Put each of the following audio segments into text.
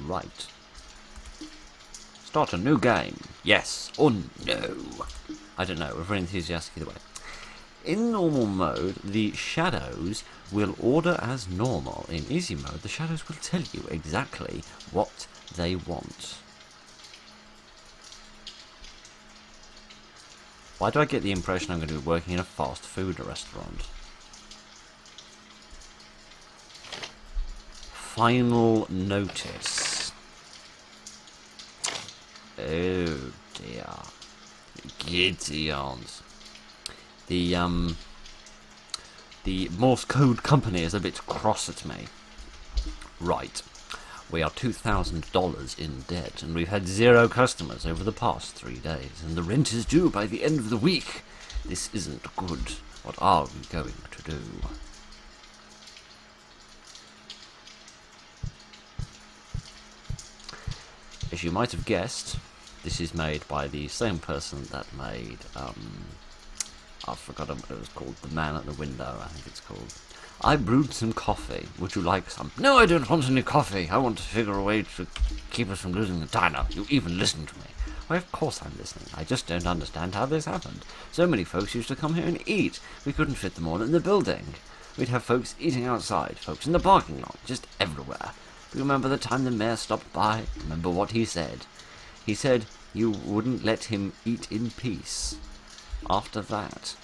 Right. Start a new game. Yes or no? I don't know. We're very enthusiastic either way. In normal mode, the shadows will order as normal. In easy mode, the shadows will tell you exactly what they want. Why do I get the impression I'm going to be working in a fast food restaurant? Final notice. Oh dear. Gideons. The Morse Code Company is a bit cross at me. Right. We are $2,000 in debt, and we've had 0 customers over the past 3 days, and the rent is due by the end of the week. This isn't good. What are we going to do? As you might have guessed, this is made by the same person that made, I've forgotten what it was called, The Man at the Window, I think it's called. I brewed some coffee. Would you like some? No, I don't want any coffee. I want to figure a way to keep us from losing the diner. You even listen to me. Why, of course I'm listening. I just don't understand how this happened. So many folks used to come here and eat. We couldn't fit them all in the building. We'd have folks eating outside, folks in the parking lot, just everywhere. Do you remember the time the mayor stopped by? Remember what he said? He said you wouldn't let him eat in peace. After that,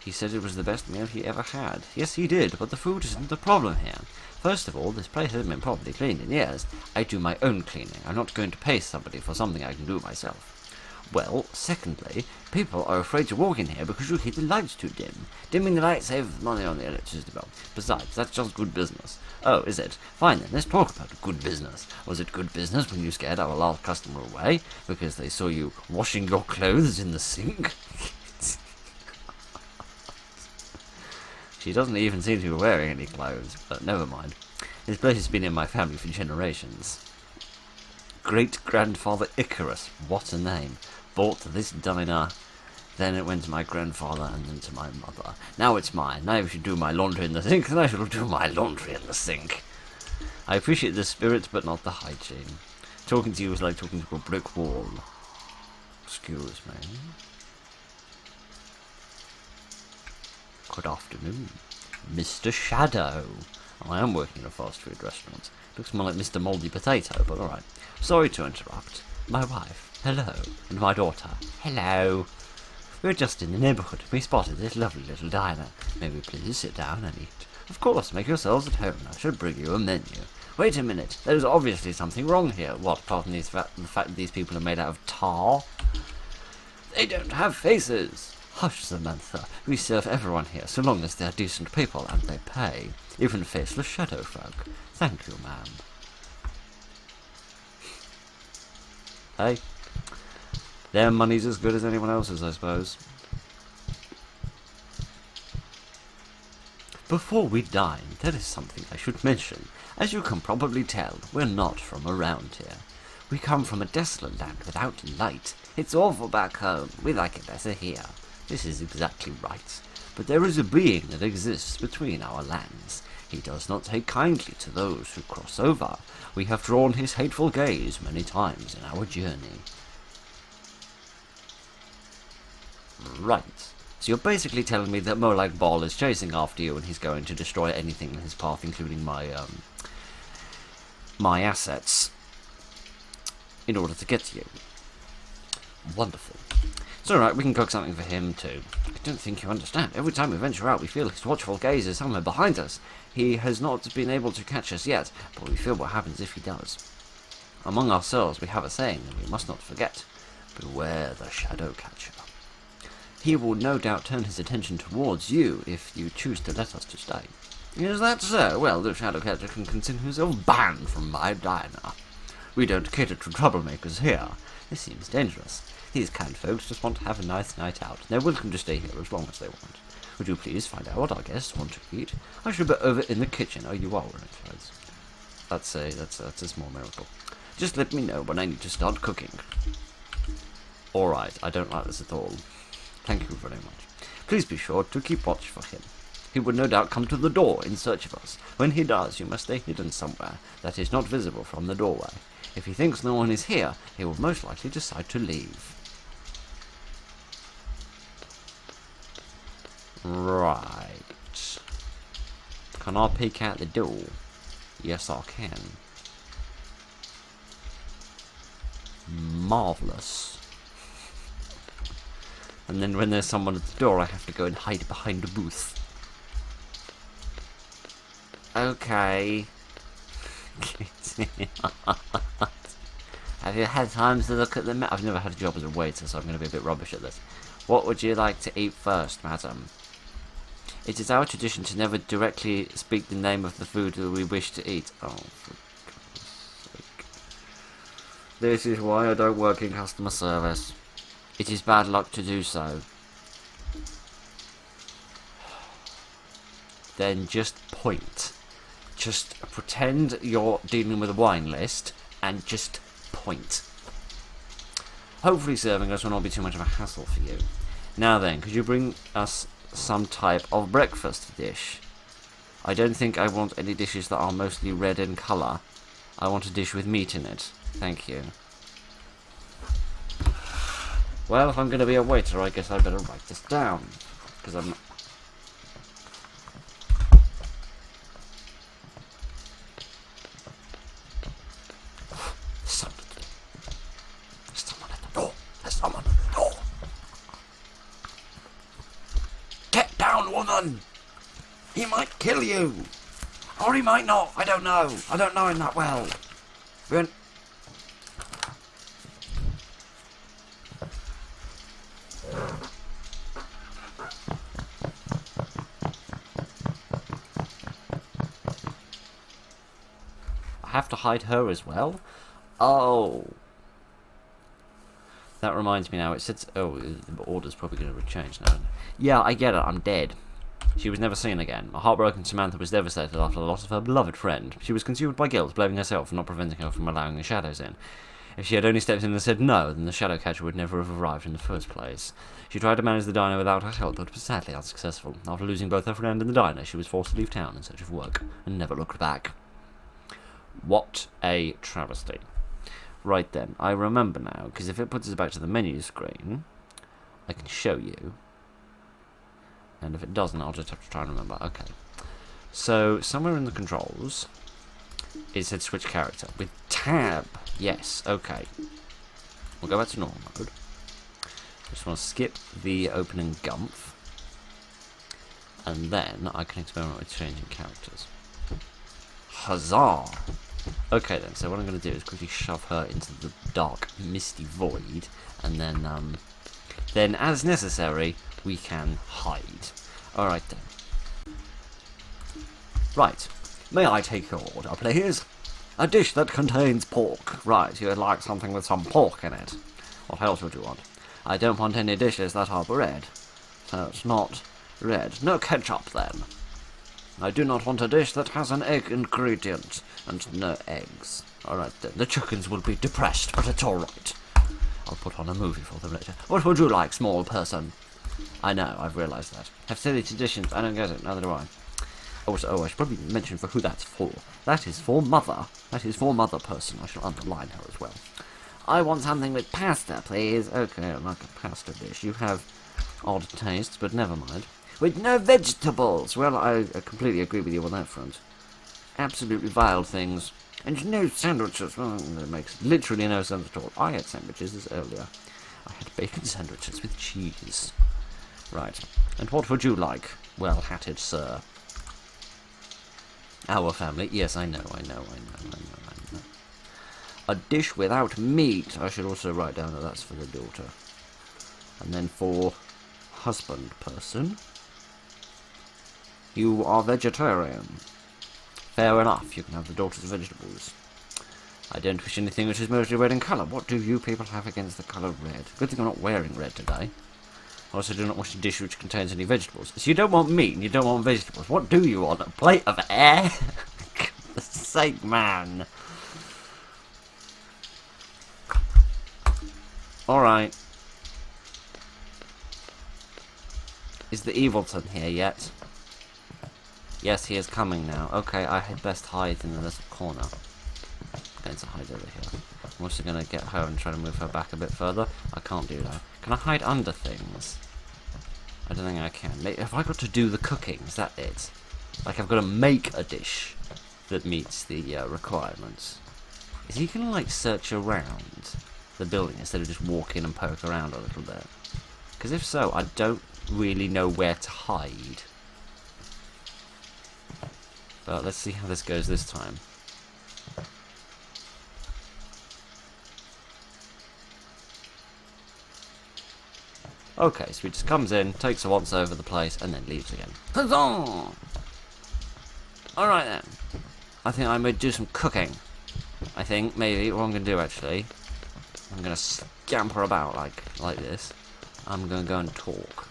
he said it was the best meal he ever had. Yes, he did, but the food isn't the problem here. First of all, this place hasn't been properly cleaned in years. I do my own cleaning. I'm not going to pay somebody for something I can do myself. Well, secondly, people are afraid to walk in here because you keep the lights too dim. Dimming the lights saves money on the electricity bill. Besides, that's just good business. Oh, is it? Fine then, let's talk about good business. Was it good business when you scared our last customer away because they saw you washing your clothes in the sink? She doesn't even seem to be wearing any clothes, but never mind. This place has been in my family for generations. Great-grandfather Icarus, what a name, bought this diner. Then it went to my grandfather and then to my mother. Now it's mine. Now I should do my laundry in the sink, and I shall do my laundry in the sink. I appreciate the spirit, but not the hygiene. Talking to you is like talking to a brick wall. Excuse me. Good afternoon, Mr. Shadow. I am working in a fast food restaurant. Looks more like Mr. Mouldy Potato, but alright. Sorry to interrupt. My wife, hello, and my daughter, hello. We were just in the neighbourhood. We spotted this lovely little diner. May we please sit down and eat? Of course, make yourselves at home. I should bring you a menu. Wait a minute. There's obviously something wrong here. What, pardon the fact that these people are made out of tar? They don't have faces. Hush, Samantha. We serve everyone here, so long as they're decent people and they pay. Even faceless shadow folk. Thank you, ma'am. Hey. Their money's as good as anyone else's, I suppose. Before we dine, there is something I should mention. As you can probably tell, we're not from around here. We come from a desolate land without light. It's awful back home. We like it better here. This is exactly right. But there is a being that exists between our lands. He does not take kindly to those who cross over. We have drawn his hateful gaze many times in our journey. Right. So you're basically telling me that Molag Ball is chasing after you and he's going to destroy anything in his path, including my my assets, in order to get to you. Wonderful. It's alright, we can cook something for him too. I don't think you understand. Every time we venture out, we feel his watchful gaze is somewhere behind us. He has not been able to catch us yet, but we feel what happens if he does. Among ourselves, we have a saying that we must not forget. Beware the Shadowcatcher. He will no doubt turn his attention towards you if you choose to let us to stay. Is that so? Well, the Shadowcatcher can consider himself banned from my diner. We don't cater to troublemakers here. This seems dangerous. These kind folks just want to have a nice night out. They're welcome to stay here as long as they want. Would you please find out what our guests want to eat? I should be over in the kitchen. Oh, you are right. That's a small miracle. Just let me know when I need to start cooking. Alright, I don't like this at all. Thank you very much. Please be sure to keep watch for him. He would no doubt come to the door in search of us. When he does, you must stay hidden somewhere that is not visible from the doorway. If he thinks no one is here, he will most likely decide to leave. Right. Can I peek out the door? Yes, I can. Marvellous. And then when there's someone at the door, I have to go and hide behind a booth. Okay. Have you had time to look at the map? I've never had a job as a waiter, so I'm going to be a bit rubbish at this. What would you like to eat first, madam? It is our tradition to never directly speak the name of the food that we wish to eat. Oh, for God's sake. This is why I don't work in customer service. It is bad luck to do so. Then just point. Just pretend you're dealing with a wine list and just point. Hopefully serving us will not be too much of a hassle for you. Now then, could you bring us some type of breakfast dish? I don't think I want any dishes that are mostly red in colour. I want a dish with meat in it. Thank you. Well, if I'm going to be a waiter, I guess I better write this down. Because I'm... There's someone at the door. There's someone at the door. Get down, woman! He might kill you! Or he might not, I don't know. I don't know him that well. I have to hide her as well? Oh. That reminds me now, it says... Oh, the order's probably going to change now. Yeah, I get it, I'm dead. She was never seen again. A heartbroken Samantha was devastated after the loss of her beloved friend. She was consumed by guilt, blaming herself for not preventing her from allowing the shadows in. If she had only stepped in and said no, then the Shadowcatcher would never have arrived in the first place. She tried to manage the diner without her help, but was sadly unsuccessful. After losing both her friend and the diner, she was forced to leave town in search of work, and never looked back. What a travesty. Right then, I remember now, because if it puts us back to the menu screen, I can show you. And if it doesn't, I'll just have to try and remember. Okay. So, somewhere in the controls, it said switch character. With tab. Yes, okay. We'll go back to normal mode. Just want to skip the opening gumph. And then I can experiment with changing characters. Huzzah! Okay then, so what I'm going to do is quickly shove her into the dark, misty void, and then as necessary, we can hide. Alright then. Right, may I take your order, please? A dish that contains pork. Right, you would like something with some pork in it. What else would you want? I don't want any dishes that are red. So it's not red. No ketchup then. I do not want a dish that has an egg ingredient, and no eggs. Alright then, the chickens will be depressed, but it's alright. I'll put on a movie for them later. What would you like, small person? I know, I've realised that. Have silly traditions, I don't get it, neither do I. Also, I should probably mention for who that's for. That is for Mother. That is for Mother person, I shall underline her as well. I want something with pasta, please. Okay, like a pasta dish. You have odd tastes, but never mind. With no vegetables! Well, I completely agree with you on that front. Absolutely vile things. And no sandwiches. Well, that makes literally no sense at all. I had sandwiches this earlier. I had bacon sandwiches with cheese. Right. And what would you like, well-hatted sir? Our family. Yes, I know. A dish without meat. I should also write down that that's for the daughter. And then for husband person. You are vegetarian. Fair enough, you can have the daughter's vegetables. I don't wish anything which is mostly red in colour. What do you people have against the colour red? Good thing I'm not wearing red today. I also do not wish a dish which contains any vegetables. So you don't want meat and you don't want vegetables. What do you want? A plate of air? For God's sake, man. Alright. Is the Evilton here yet? Yes, he is coming now. Okay, I had best hide in the little corner. I'm going to hide over here. I'm also going to get her and try to move her back a bit further. I can't do that. Can I hide under things? I don't think I can. Have I got to do the cooking? Is that it? Like, I've got to make a dish that meets the requirements. Is he going to, like, search around the building instead of just walk in and poke around a little bit? Because if so, I don't really know where to hide. But let's see how this goes this time. Okay, so he just comes in, takes a once over the place, and then leaves again. Huzzah! Alright then. I think I may do some cooking. I think, maybe, what I'm going to do actually, I'm going to scamper about like this. I'm going to go and talk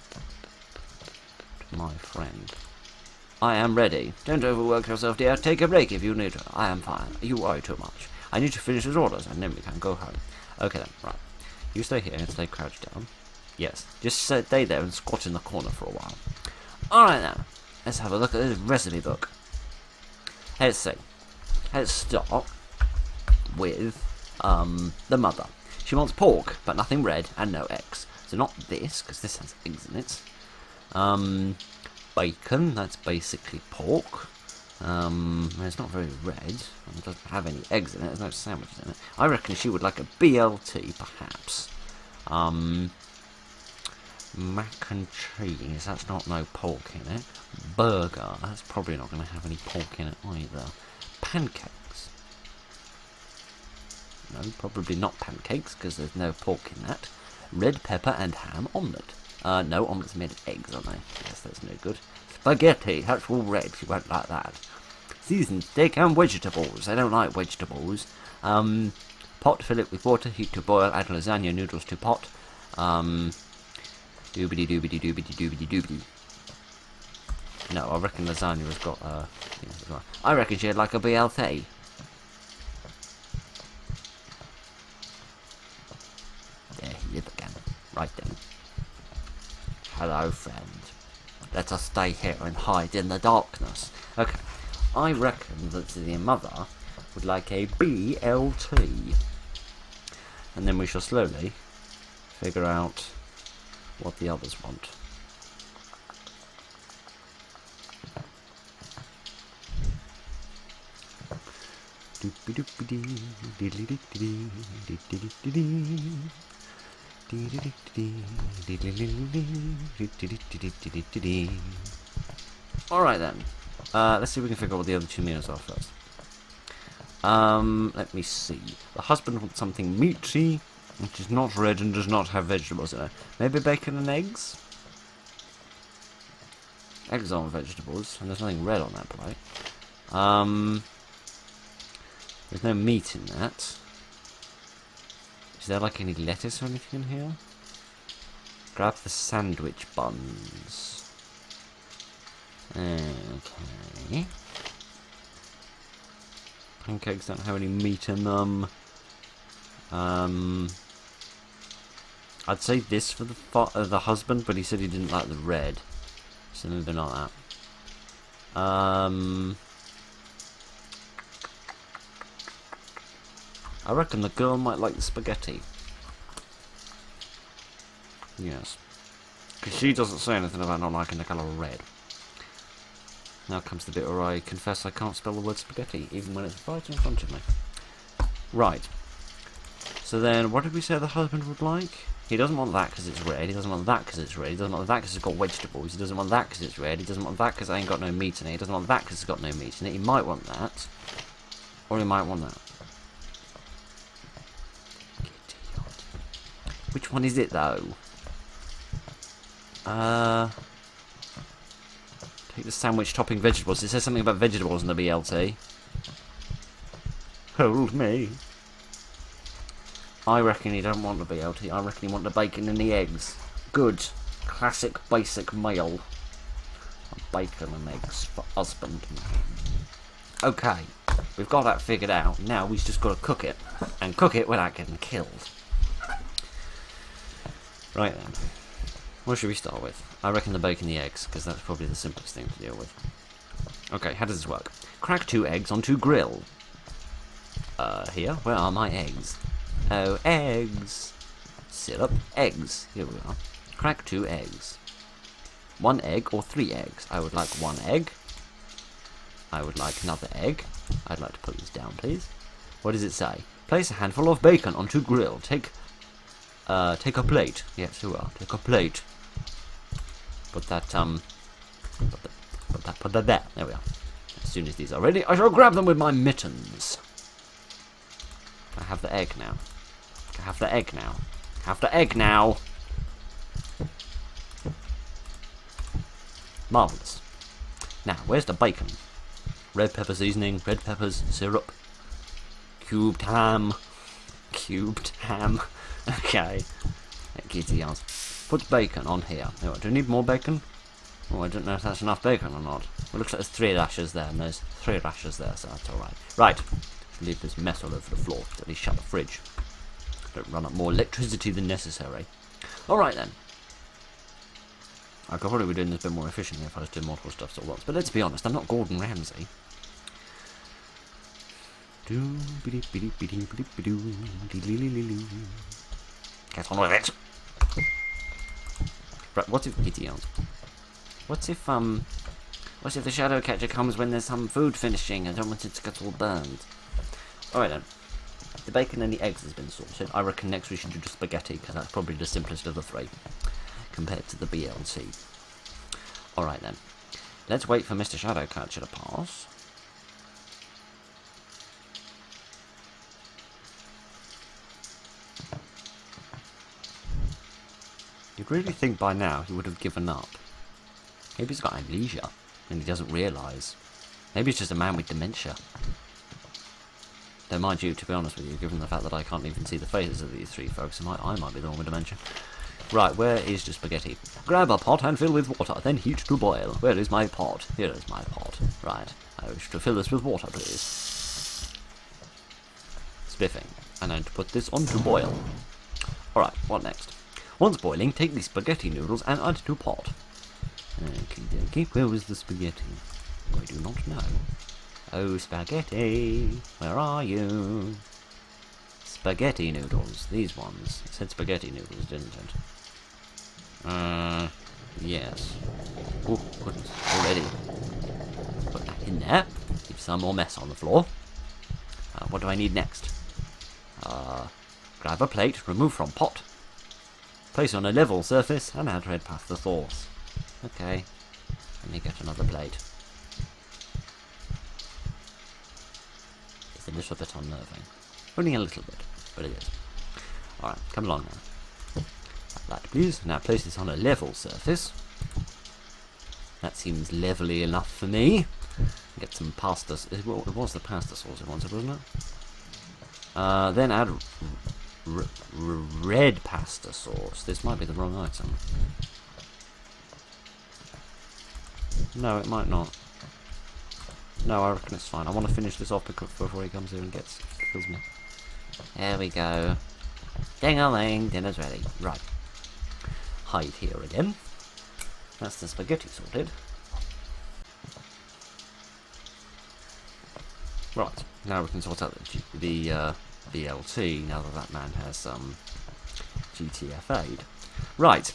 to my friend. I am ready. Don't overwork yourself, dear. Take a break if you need to. I am fine. You worry too much. I need to finish his orders, and then we can go home. Okay then, right. You stay here and stay crouched down. Yes, just stay there and squat in the corner for a while. Alright then, let's have a look at this recipe book. Let's see. Let's start with the mother. She wants pork, but nothing red and no eggs. So not this, because this has eggs in it. Bacon, that's basically pork. It's not very red, and it doesn't have any eggs in it, there's no sandwiches in it. I reckon she would like a BLT, perhaps. Mac and cheese, that's not no pork in it. Burger, that's probably not going to have any pork in it either. Pancakes. No, probably not pancakes, because there's no pork in that. Red pepper and ham omelette. No, omelettes made of eggs, aren't they? Yes, that's no good. Spaghetti, that's all red, she won't like that. Seasoned steak and vegetables, I don't like vegetables. Pot, fill it with water, heat to boil, add lasagna noodles to pot. Doobity doobity doobity doobity doobity. No, I reckon lasagna has got things as well. I reckon she'd like a BLT. There he is again. Right then. Hello, friend. Let us stay here and hide in the darkness. Okay. I reckon that the mother would like a BLT. And then we shall slowly figure out what the others want. Alright then. Let's see if we can figure out what the other two meals are first. Let me see. The husband wants something meaty, which is not red and does not have vegetables in it. Maybe bacon and eggs? Eggs aren't vegetables, and there's nothing red on that plate. There's no meat in that. Is there like any lettuce or anything in here? Grab the sandwich buns. Okay. Pancakes don't have any meat in them. I'd say this for the husband, but he said he didn't like the red, so maybe not that. I reckon the girl might like the spaghetti. Yes, because she doesn't say anything about not liking the colour red. Now comes the bit where I confess I can't spell the word spaghetti, even when it's right in front of me. Right. So then, what did we say the husband would like? He doesn't want that because it's red, he doesn't want that because it's red, he doesn't want that because it's got vegetables, he doesn't want that because it's red, he doesn't want that because it ain't got no meat in it, he doesn't want that because it's got no meat in it, he might want that, or he might want that. Which one is it though? Take the sandwich topping vegetables. It says something about vegetables in the BLT. Hold me. I reckon he don't want the BLT. I reckon he want the bacon and the eggs. Good. Classic basic meal. Bacon and eggs for husband. Okay. We've got that figured out. Now we've just got to cook it. And cook it without getting killed. Right then. What should we start with? I reckon the bacon and the eggs, because that's probably the simplest thing to deal with. Okay, how does this work? Crack 2 eggs onto grill. Here? Where are my eggs? Oh, eggs! Syrup, eggs. Here we are. Crack 2 eggs. 1 egg or 3 eggs? I would like 1 egg. I would like another egg. I'd like to put this down, please. What does it say? Place a handful of bacon onto grill. Take a plate. Yes, here we are. Take a plate. Put that, put that there. There we are. As soon as these are ready, I shall grab them with my mittens. I have the egg now. I have the egg now. I have the egg now. Marvellous. Now, where's the bacon? Red pepper seasoning, red peppers, syrup, cubed ham. Cubed ham. Okay. Giddy ass. Put bacon on here. Anyway, do you need more bacon? Oh, I don't know if that's enough bacon or not. It looks like there's 3 rashers there, and there's 3 rashers there, so that's alright. Right. Leave this mess all over the floor. At least shut the fridge. Don't run up more electricity than necessary. Alright then. I could probably be doing this a bit more efficiently if I was doing multiple stuff at once. But let's be honest, I'm not Gordon Ramsay. Get on with it. Right, what if idiots? What if the Shadowcatcher comes when there's some food finishing? I don't want it to get all burned. Alright then. The bacon and the eggs has been sorted. I reckon next we should do the spaghetti, because that's probably the simplest of the 3, compared to the BLT. Alright then. Let's wait for Mr. Shadowcatcher to pass. You'd really think by now he would have given up. Maybe he's got amnesia, and he doesn't realise. Maybe he's just a man with dementia. Though, mind you, to be honest with you, given the fact that I can't even see the faces of these 3 folks, I might be the one with dementia. Right, where is the spaghetti? Grab a pot and fill with water, then heat to boil. Where is my pot? Here is my pot. Right, I wish to fill this with water, please. Spiffing. And then to put this on to boil. Alright, what next? Once boiling, take the spaghetti noodles and add to pot. Okie dokie, where was the spaghetti? I do not know. Oh, spaghetti, where are you? Spaghetti noodles, these ones. It said spaghetti noodles, didn't it? Yes. Oh, goodness, already. Put that in there. Leave some more mess on the floor. What do I need next? Grab a plate, remove from pot. Place on a level surface and add red pasta sauce. Okay, let me get another plate. It's a little bit unnerving. Only a little bit, but it is. Alright, come along now. Like that, please. Now place this on a level surface. That seems levelly enough for me. Get some pasta. It was the pasta sauce it wanted, wasn't it? Then add red pasta sauce. This might be the wrong item. No, it might not. No, I reckon it's fine. I want to finish this off before he comes here and kills me. There we go. Ding-a-ling, dinner's ready. Right. Hide here again. That's the spaghetti sorted. Right, now we can sort out the BLT, now that man has GTFA'd. Right.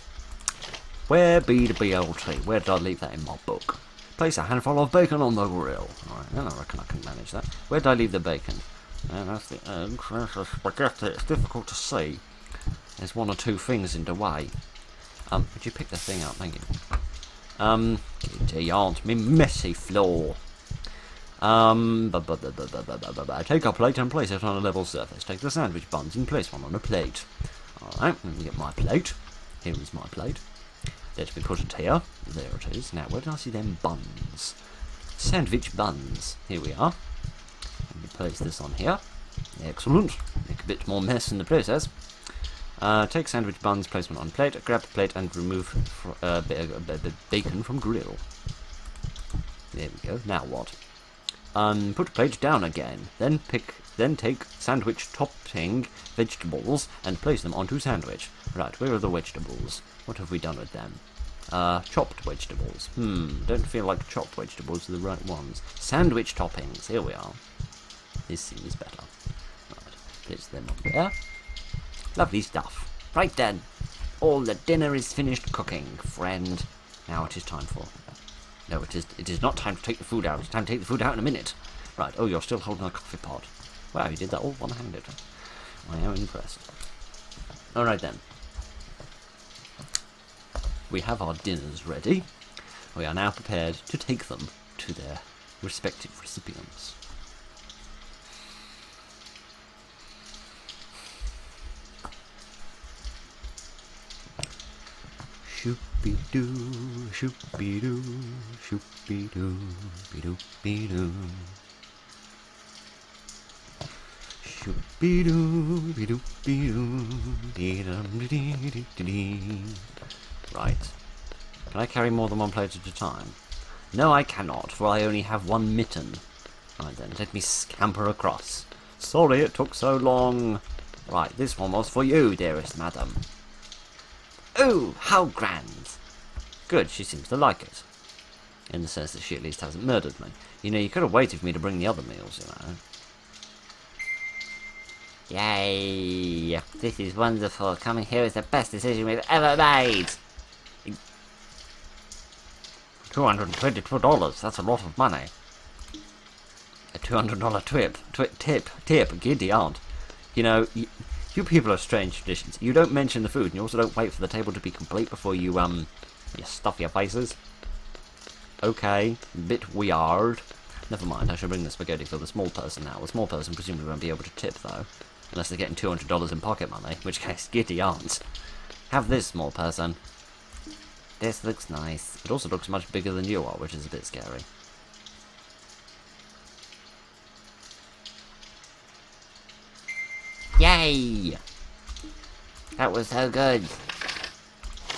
Where be the BLT? Where did I leave that in my book? Place a handful of bacon on the grill. Alright, then I reckon I can manage that. Where did I leave the bacon? That's the eggs, there's the spaghetti. It's difficult to see. There's 1 or 2 things in the way. Would you pick the thing up? Thank you. Kitty, aren't me messy floor. Take a plate and place it on a level surface. Take the sandwich buns and place one on a plate. Alright, let me get my plate. Here is my plate. Let me put it here. There it is. Now, where did I see them buns? Sandwich buns. Here we are. Let me place this on here. Excellent. Make a bit more mess in the process. Take sandwich buns, place one on plate, grab the plate and remove bacon from grill. There we go. Now what? Put plate down again. Then take sandwich topping vegetables and place them onto sandwich. Right, where are the vegetables? What have we done with them? Chopped vegetables. Don't feel like chopped vegetables are the right ones. Sandwich toppings. Here we are. This seems better. Right, place them on there. Lovely stuff. Right then. All the dinner is finished cooking, friend. Now it is time for... No, it is not time to take the food out. It's time to take the food out in a minute. Right, oh, you're still holding a coffee pot. Wow, you did that all one-handed. I am impressed. Alright then. We have our dinners ready. We are now prepared to take them to their respective recipients. Shoop-be-doo, shoop-be-doo, shoop-be-doo, be-doo-be-doo. Shoop-be-doo, be-doo-be-doo, be-dum-dee-dee-dee-dee. Right. Can I carry more than one plate at a time? No, I cannot, for I only have one mitten. Right then, let me scamper across. Sorry it took so long. Right, this one was for you, dearest madam. Oh, how grand! Good, she seems to like it. In the sense that she at least hasn't murdered me. You know, you could have waited for me to bring the other meals, you know. Yay! This is wonderful. Coming here is the best decision we've ever made! $222, that's a lot of money. A $200 tip, giddy aunt. You know, you people have strange traditions. You don't mention the food, and you also don't wait for the table to be complete before you stuff your faces. Okay, bit weird. Never mind, I shall bring the spaghetti for the small person now. The small person presumably won't be able to tip, though. Unless they're getting $200 in pocket money, in which case, giddy aunt. Have this, small person. This looks nice. It also looks much bigger than you are, which is a bit scary. Yay! That was so good.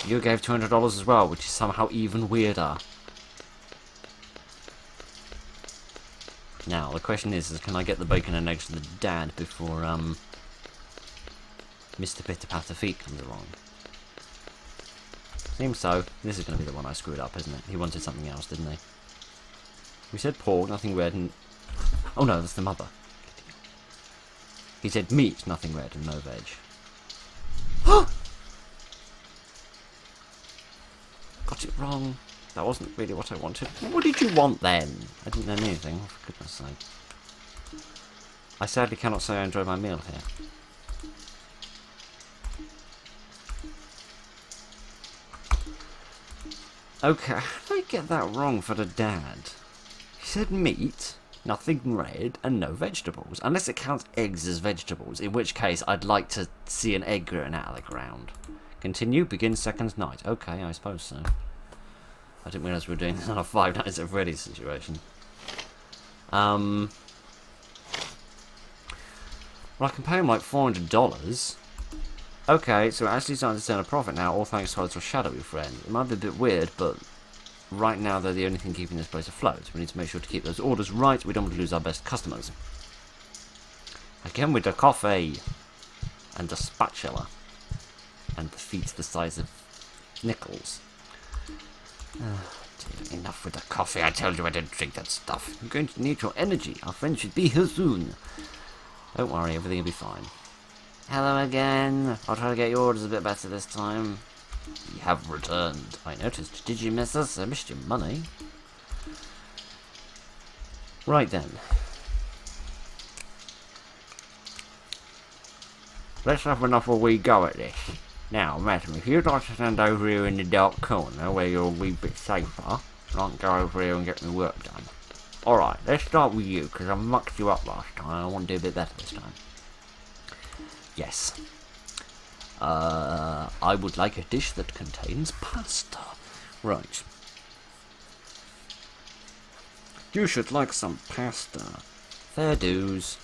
You gave $200 as well, which is somehow even weirder. Now, the question is can I get the bacon and eggs to the dad before, Mr. Pitter-Patter Feet comes along? Seems so. This is going to be the one I screwed up, isn't it? He wanted something else, didn't he? We said pork, nothing red, and... Oh no, that's the mother. He said meat, nothing red, and no veg. Got it wrong. That wasn't really what I wanted. What did you want then? I didn't know anything, oh, for goodness sake. I sadly cannot say I enjoyed my meal here. Okay, how did I get that wrong for the dad? He said meat, nothing red, and no vegetables. Unless it counts eggs as vegetables, in which case I'd like to see an egg growing out of the ground. Continue, begin second night. Okay, I suppose so. I didn't realise we were doing this on a 5 Nights at Freddy's situation. Well, I can pay him like $400. Okay, so we're actually starting to turn a profit now, all thanks to our little shadowy friend. It might be a bit weird, but right now they're the only thing keeping this place afloat. We need to make sure to keep those orders right. We don't want to lose our best customers. Again with the coffee. And the spatula. And the feet the size of nickels. Enough with the coffee. I told you I didn't drink that stuff. You're going to need your energy. Our friend should be here soon. Don't worry, everything will be fine. Hello again. I'll try to get your orders a bit better this time. You have returned. I noticed. Did you miss us? I missed your money. Right then. Let's have another wee go at this. Now, madam, if you'd like to stand over here in the dark corner where you're a wee bit safer, I can go over here and get my work done. Alright, let's start with you, because I mucked you up last time. I want to do a bit better this time. Yes. I would like a dish that contains pasta. Right. You should like some pasta. Fair dues.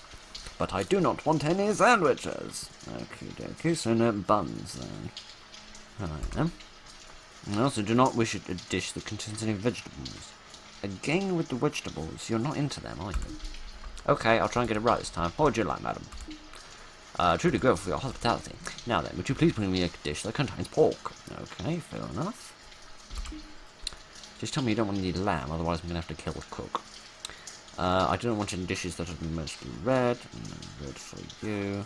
But I do not want any sandwiches. Okie dokie, so no buns then. Alright then. I also do not wish a dish that contains any vegetables. Again with the vegetables, you're not into them, are you? Okay, I'll try and get it right this time. What would you like, madam? Truly grateful for your hospitality. Now then, would you please bring me a dish that contains pork? Okay, fair enough. Just tell me you don't want any lamb, otherwise I'm going to have to kill the cook. I don't want any dishes that are mostly red. Red for you.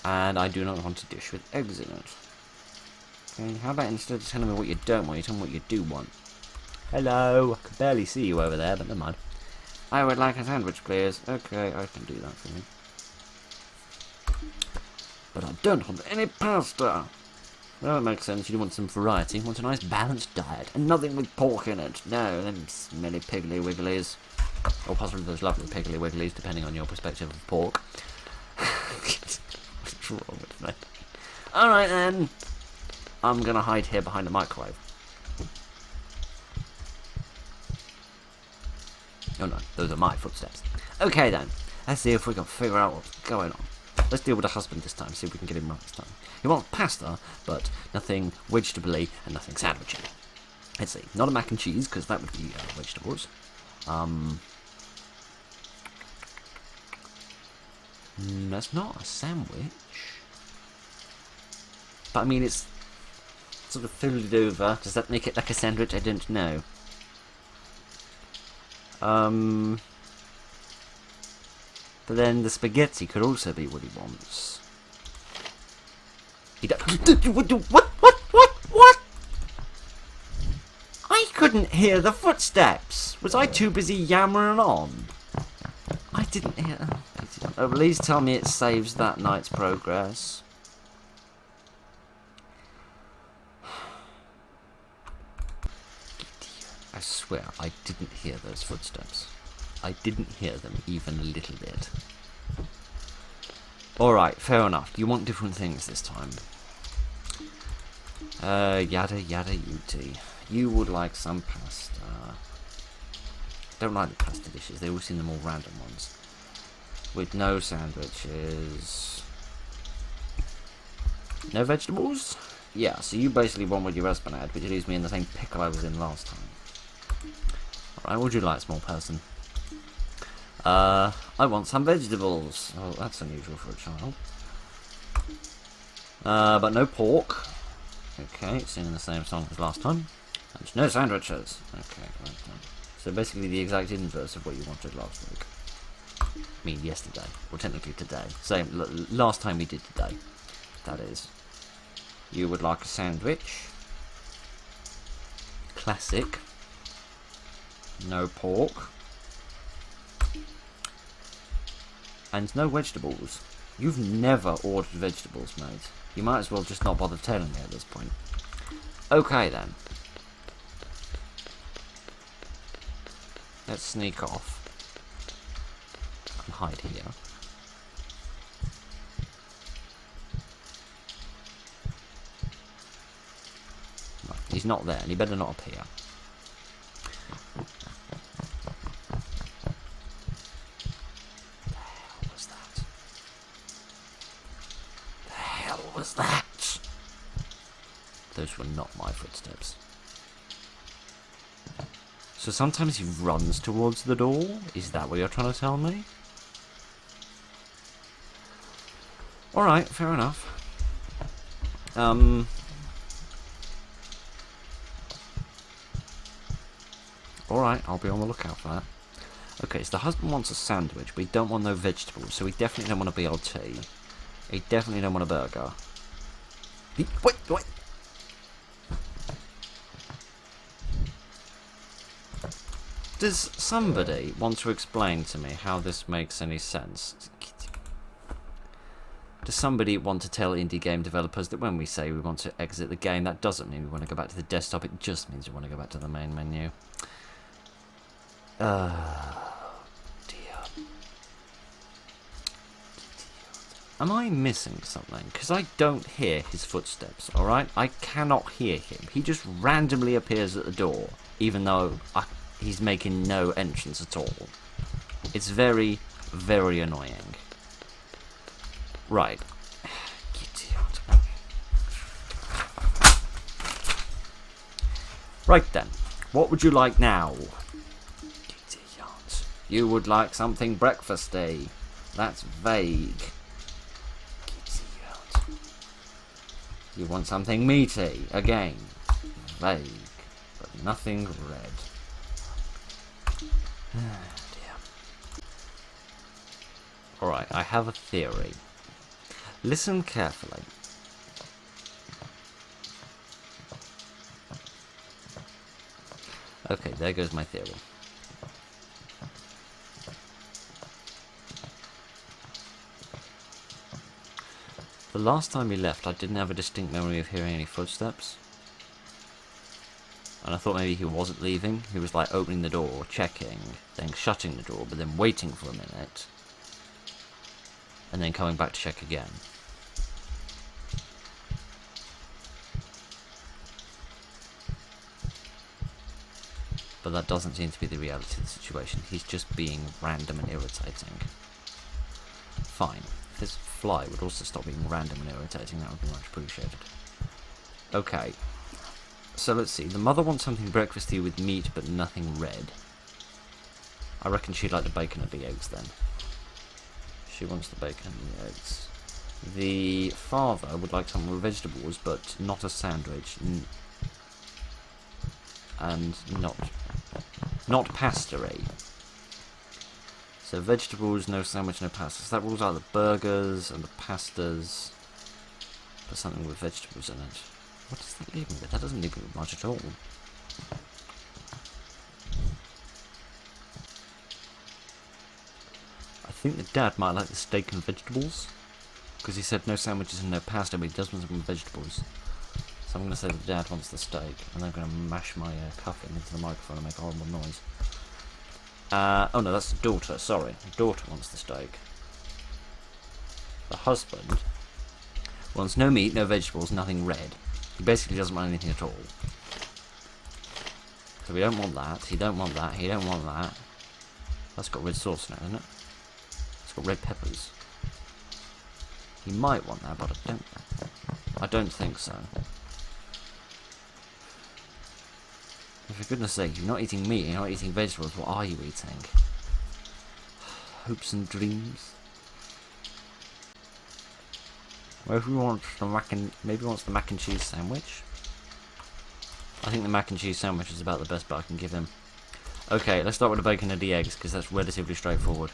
And I do not want a dish with eggs in it. Okay, how about instead of telling me what you don't want, you tell me what you do want. Hello, I can barely see you over there, but never mind. I would like a sandwich, please. Okay, I can do that for you. But I don't want any pasta. Well, that makes sense. You want some variety. You want a nice balanced diet. And nothing with pork in it. No, them smelly piggly wigglies. Or possibly those lovely piggly wigglies, depending on your perspective of pork. What's wrong with me? Alright then. I'm going to hide here behind the microwave. Oh no, those are my footsteps. Okay then. Let's see if we can figure out what's going on. Let's deal with the husband this time, see if we can get him right this time. He wants pasta, but nothing vegetable-y and nothing sandwichy. Let's see, not a mac and cheese, because that would be vegetables. That's not a sandwich. But I mean, it's sort of folded over. Does that make it like a sandwich? I don't know. But then the spaghetti could also be what he wants. He what? I couldn't hear the footsteps. Was I too busy yammering on? I didn't hear. Oh, please tell me it saves that night's progress. I swear, I didn't hear those footsteps. I didn't hear them even a little bit. Alright, fair enough. You want different things this time. Yada yada yuti. You would like some pasta. Don't like the pasta dishes. They all seem the more random ones. With no sandwiches. No vegetables? Yeah, so you basically want what your husband had, which leaves me in the same pickle I was in last time. Alright, what would you like, small person? I want some vegetables. Oh, that's unusual for a child. But no pork. Okay, it's in the same song as last time. And no sandwiches. Okay, right then. So basically the exact inverse of what you wanted last week. I mean, yesterday. Well, technically today. Same, last time we did today. That is. You would like a sandwich. Classic. No pork. And no vegetables. You've never ordered vegetables, mate. You might as well just not bother telling me at this point. Okay then. Let's sneak off. And hide here. Right, he's not there, and he better not appear. That? Those were not my footsteps. So sometimes he runs towards the door? Is that what you're trying to tell me? Alright, fair enough. Alright, I'll be on the lookout for that. Okay, so the husband wants a sandwich, but he don't want no vegetables, so he definitely don't want a BLT. He definitely don't want a burger. Wait! Does somebody want to explain to me how this makes any sense? Does somebody want to tell indie game developers that when we say we want to exit the game, that doesn't mean we want to go back to the desktop, it just means we want to go back to the main menu? Am I missing something? Because I don't hear his footsteps, alright? I cannot hear him. He just randomly appears at the door, even though he's making no entrance at all. It's very, very annoying. Right. Right then. What would you like now? You would like something breakfasty. That's vague. You want something meaty. Again. Vague. Nothing red. Ah, dear. Alright, I have a theory. Listen carefully. Okay, there goes my theory. The last time he left, I didn't have a distinct memory of hearing any footsteps. And I thought maybe he wasn't leaving. He was like opening the door, checking, then shutting the door, but then waiting for a minute. And then coming back to check again. But that doesn't seem to be the reality of the situation. He's just being random and irritating. Fine. If this fly would also stop being random and irritating, that would be much appreciated. Okay. So let's see. The mother wants something breakfasty with meat, but nothing red. I reckon she'd like the bacon and the eggs then. She wants the bacon and the eggs. The father would like something with vegetables, but not a sandwich. And not pasta-y. So vegetables, no sandwich, no pasta. So that rules out the burgers and the pastas. But something with vegetables in it. What does that leave me with? That doesn't leave me with much at all. I think the dad might like the steak and vegetables. Because he said no sandwiches and no pasta, but he does want some vegetables. So I'm going to say the dad wants the steak. And then I'm going to mash my cuffing into the microphone and make a horrible noise. Oh no, that's the daughter, sorry. The daughter wants the steak. The husband wants no meat, no vegetables, nothing red. He basically doesn't want anything at all. So we don't want that, he don't want that, he don't want that. That's got red sauce in it, hasn't it? It's got red peppers. He might want that, but I don't think so. For goodness sake, you're not eating meat, you're not eating vegetables, what are you eating? Hopes and dreams? Maybe he wants the mac and cheese sandwich? I think the mac and cheese sandwich is about the best bet I can give him. Okay, let's start with the bacon and the eggs, because that's relatively straightforward.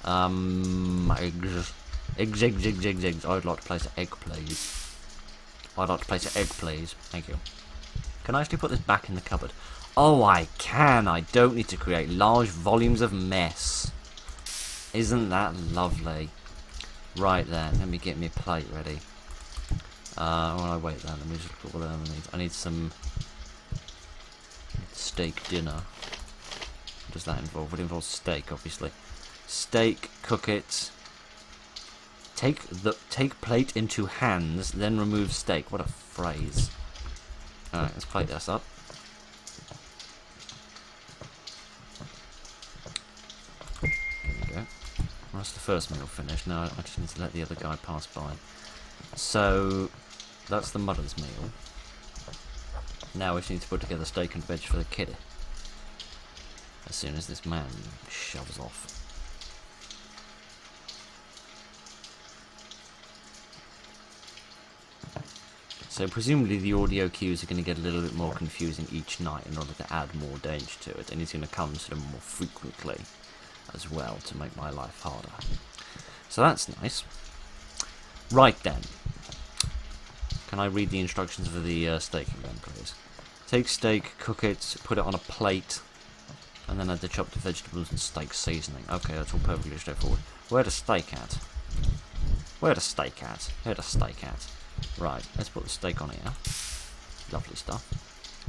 Eggs. Eggs. I'd like to place an egg, please. I'd like to place an egg, please. Thank you. Can I actually put this back in the cupboard? Oh, I can! I don't need to create large volumes of mess. Isn't that lovely? Right then, let me get me a plate ready. While I wait then, let me just look at what I need. I need some steak dinner. What does that involve? It involves steak, obviously. Steak, cook it. Take plate into hands, then remove steak. What a phrase. Alright, let's plate this up. There we go. Well, that's the first meal finished. Now I just need to let the other guy pass by. So, that's the mother's meal. Now we just need to put together steak and veg for the kid. As soon as this man shoves off. So presumably the audio cues are going to get a little bit more confusing each night in order to add more danger to it, and he's going to come sort of more frequently as well to make my life harder. So that's nice. Right then. Can I read the instructions for the steak again, please? Take steak, cook it, put it on a plate, and then add the chopped vegetables and steak seasoning. Okay, that's all perfectly straightforward. Where the steak at? Where the steak at? Where the steak at? Right, let's put the steak on here. Lovely stuff.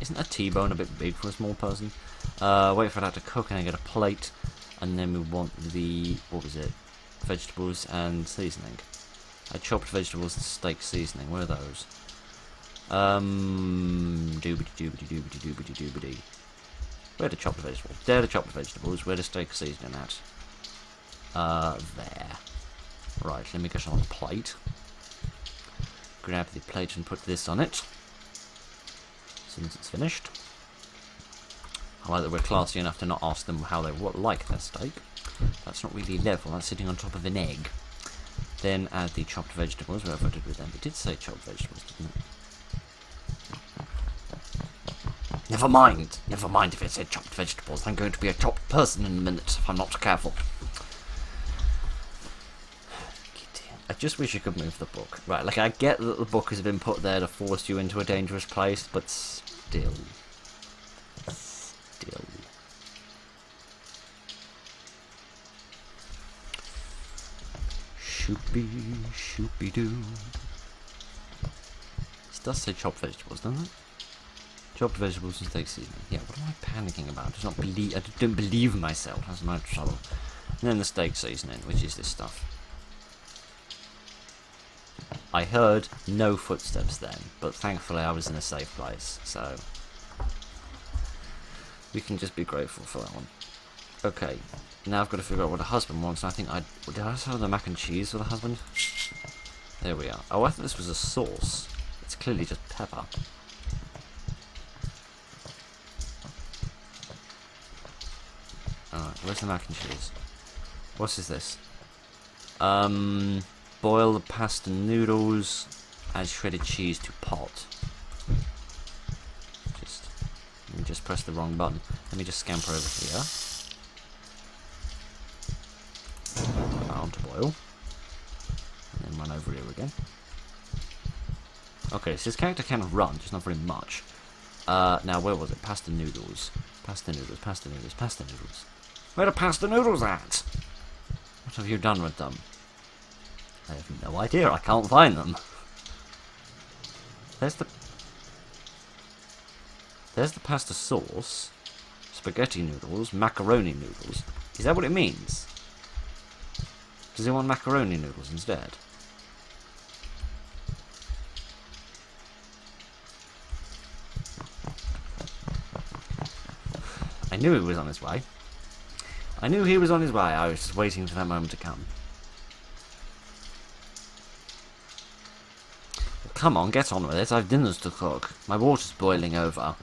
Isn't a T-bone a bit big for a small person? Wait for that to cook and then get a plate. And then we want the, what was it? Vegetables and seasoning. Chopped vegetables and steak seasoning. Where are those? Doobity. Where are the chopped vegetables? There are the chopped vegetables. Where the steak seasoning at? There. Right, let me get it on a plate. Grab the plate and put this on it. As soon as it's finished. I like that we're classy enough to not ask them how they like their steak. That's not really level, that's sitting on top of an egg. Then add the chopped vegetables, wherever I did with them. It did say chopped vegetables, didn't it? Never mind. Never mind if it said chopped vegetables. I'm going to be a chopped person in a minute if I'm not careful. I just wish you could move the book. Right, like, I get that the book has been put there to force you into a dangerous place, but still. Still. Shoopy-doo. It does say chopped vegetables, doesn't it? Chopped vegetables and steak seasoning. Yeah, what am I panicking about? I don't believe myself. That's my trouble. And then the steak seasoning, which is this stuff. I heard no footsteps then, but thankfully I was in a safe place, so we can just be grateful for that one. Okay, now I've got to figure out what a husband wants. I think did I have the mac and cheese for the husband? There we are. Oh, I thought this was a sauce. It's clearly just pepper. Alright, where's the mac and cheese? What is this? Boil the pasta noodles, add shredded cheese to pot. Let me just press the wrong button. Let me just scamper over here. Put that on to boil. And then run over here again. Okay, so this character can run, just not very much. Now, where was it? Pasta noodles. Pasta noodles, pasta noodles, pasta noodles. Where are pasta noodles at? What have you done with them? I have no idea, I can't find them. There's the pasta sauce, spaghetti noodles, macaroni noodles. Is that what it means? Does he want macaroni noodles instead? I knew he was on his way. I knew he was on his way, I was just waiting for that moment to come. Come on, get on with it. I've dinners to cook. My water's boiling over.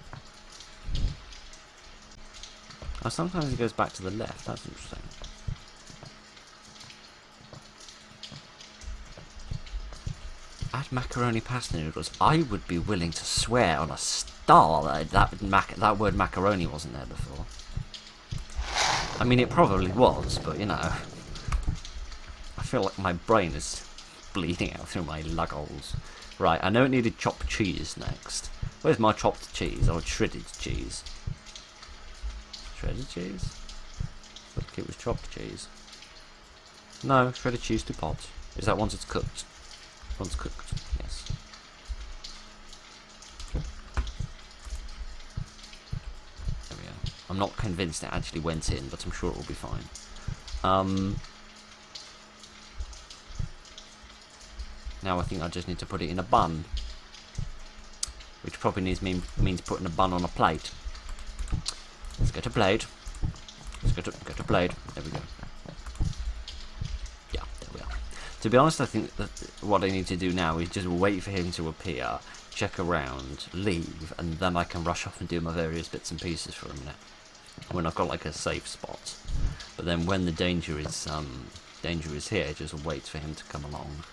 Oh, sometimes he goes back to the left. That's interesting. Add macaroni pasta noodles. I would be willing to swear on a star that word macaroni wasn't there before. I mean, it probably was, but you know. I feel like my brain is bleeding out through my lug holes. Right, I know it needed chopped cheese next. Where's my chopped cheese? Or shredded cheese? Shredded cheese? I think it was chopped cheese. No, shredded cheese to pot. Is that once it's cooked? Once cooked, yes. There we are. I'm not convinced it actually went in, but I'm sure it will be fine. Now I think I just need to put it in a bun, which probably means putting a bun on a plate. Let's get a plate. Let's get a plate. There we go. Yeah, there we are. To be honest, I think that what I need to do now is just wait for him to appear, check around, leave, and then I can rush off and do my various bits and pieces for a minute when I've got like a safe spot. But then when the danger is here, just wait for him to come along.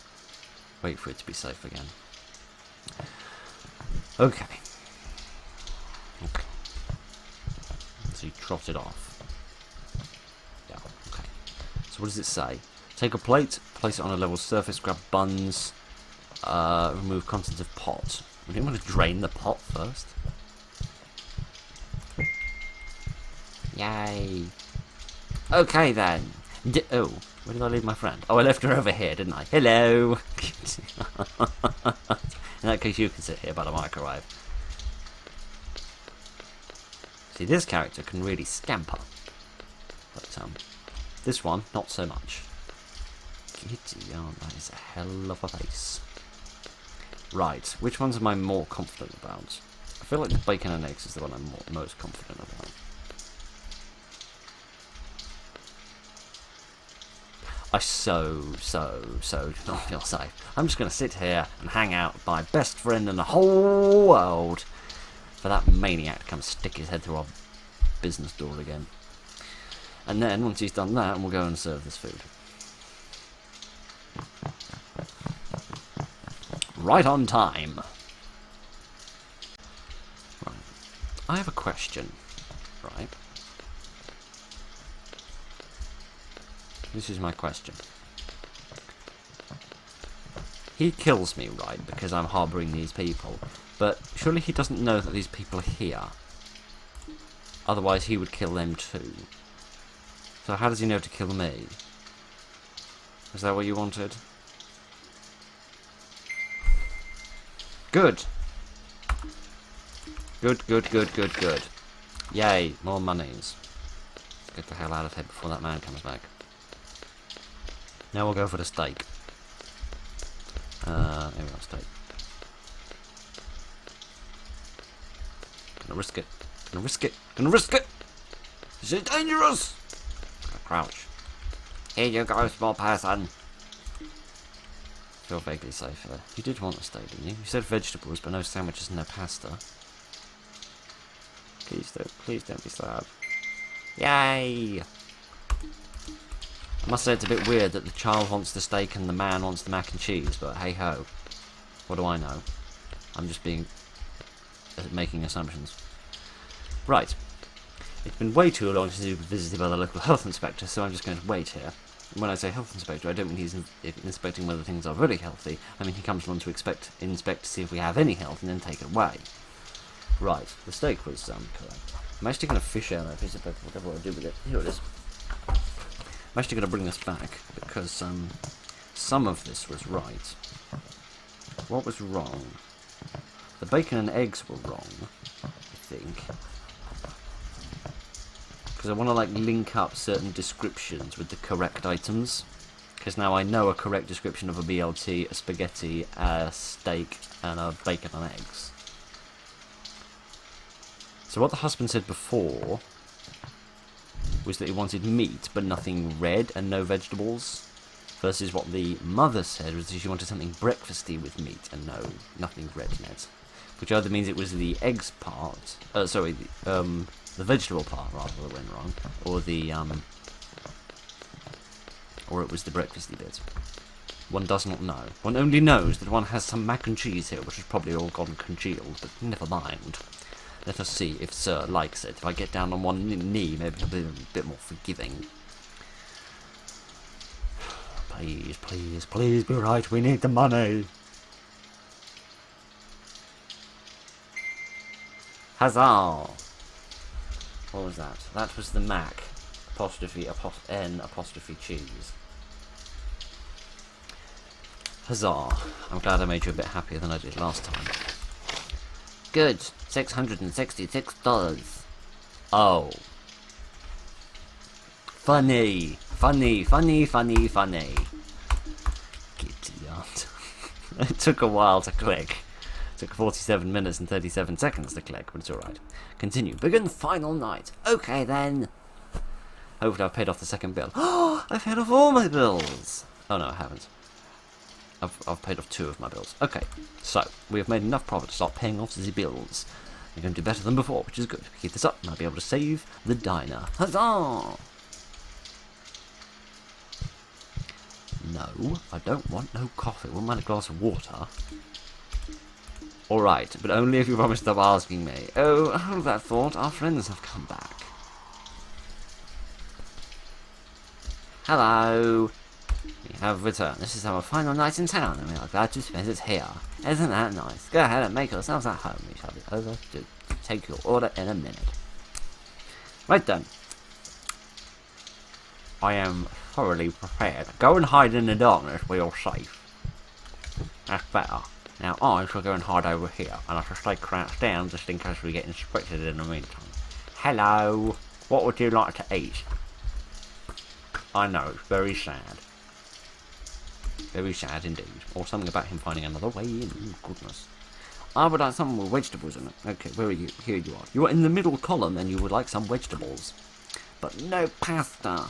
Wait for it to be safe again. Okay. So he trotted off. Yeah, okay. So what does it say? Take a plate, place it on a level surface, grab buns, remove contents of pot. We didn't want to drain the pot first. Yay. Okay then. Oh. Where did I leave my friend? Oh, I left her over here, didn't I? Hello! In that case, you can sit here by the microwave. See, this character can really scamper. But, this one, not so much. Giddy, oh, that is a hell of a face. Right, which ones am I more confident about? I feel like the bacon and eggs is the one I'm most confident about. I so do not feel safe. I'm just going to sit here and hang out with my best friend in the whole world for that maniac to come stick his head through our business door again. And then, once he's done that, we'll go and serve this food. Right on time. Right. I have a question, right? This is my question. He kills me, right, because I'm harbouring these people, but surely he doesn't know that these people are here. Otherwise he would kill them too. So how does he know to kill me? Is that what you wanted? Good. Good, good, good, good, good. Yay, more monies. Let's get the hell out of here before that man comes back. Now we'll go for the steak. There we go, steak. Gonna risk it. Gonna risk it. Gonna risk it! This is dangerous! Crouch. Here you go, small person. Feel vaguely safe there. You did want a steak, didn't you? You said vegetables, but no sandwiches and no pasta. Please don't be sad. Yay! I must say it's a bit weird that the child wants the steak and the man wants the mac and cheese, but hey ho. What do I know? I'm just making assumptions. Right. It's been way too long since we've been visited by the local health inspector, so I'm just going to wait here. And when I say health inspector, I don't mean he's inspecting whether things are really healthy. I mean he comes along to inspect to see if we have any health and then take it away. Right, the steak was correct. I'm actually going to fish out that piece of paper, whatever I do with it. Here it is. I'm actually going to bring this back because some of this was right. What was wrong? The bacon and eggs were wrong, I think. Because I want to link up certain descriptions with the correct items. Because now I know a correct description of a BLT, a spaghetti, a steak, and a bacon and eggs. So what the husband said before was that he wanted meat but nothing red and no vegetables, versus what the mother said was that she wanted something breakfasty with meat and nothing red in it, which either means it was the eggs part, the vegetable part rather that went wrong, or it was the breakfasty bit. One does not know. One only knows that one has some mac and cheese here, which has probably all gone congealed, but never mind. Let us see if Sir likes it. If I get down on one knee, maybe he'll be a bit more forgiving. Please, please, please be right. We need the money. Huzzah! What was that? That was the Mac. N apostrophe cheese. Huzzah. I'm glad I made you a bit happier than I did last time. Good. $666. Oh. Funny. Funny, funny, funny, funny. Giddy aunt. It took a while to click. It took 47 minutes and 37 seconds to click, but it's alright. Continue. Begin final night. Okay then. Hopefully I've paid off the second bill. Oh, I've paid off all my bills. Oh no, I haven't. I've paid off 2 of my bills. Okay, so we have made enough profit to start paying off the bills. We're going to do better than before, which is good. Keep this up, and I'll be able to save the diner. Huzzah! No, I don't want no coffee. I wouldn't mind a glass of water. Alright, but only if you promise to stop asking me. Oh, hold that thought. Our friends have come back. Hello. We have returned. This is our final night in town, and we are glad to spend it here. Isn't that nice? Go ahead and make yourselves at home. We shall be over to take your order in a minute. Right then. I am thoroughly prepared. Go and hide in the darkness where you're safe. That's better. Now I shall go and hide over here, and I shall stay crouched down just in case we get inspected in the meantime. Hello. What would you like to eat? I know, it's very sad. Very sad indeed. Or something about him finding another way in. Goodness. I would like something with vegetables in it. Okay, where are you? Here you are. You are in the middle column and you would like some vegetables. But no pasta.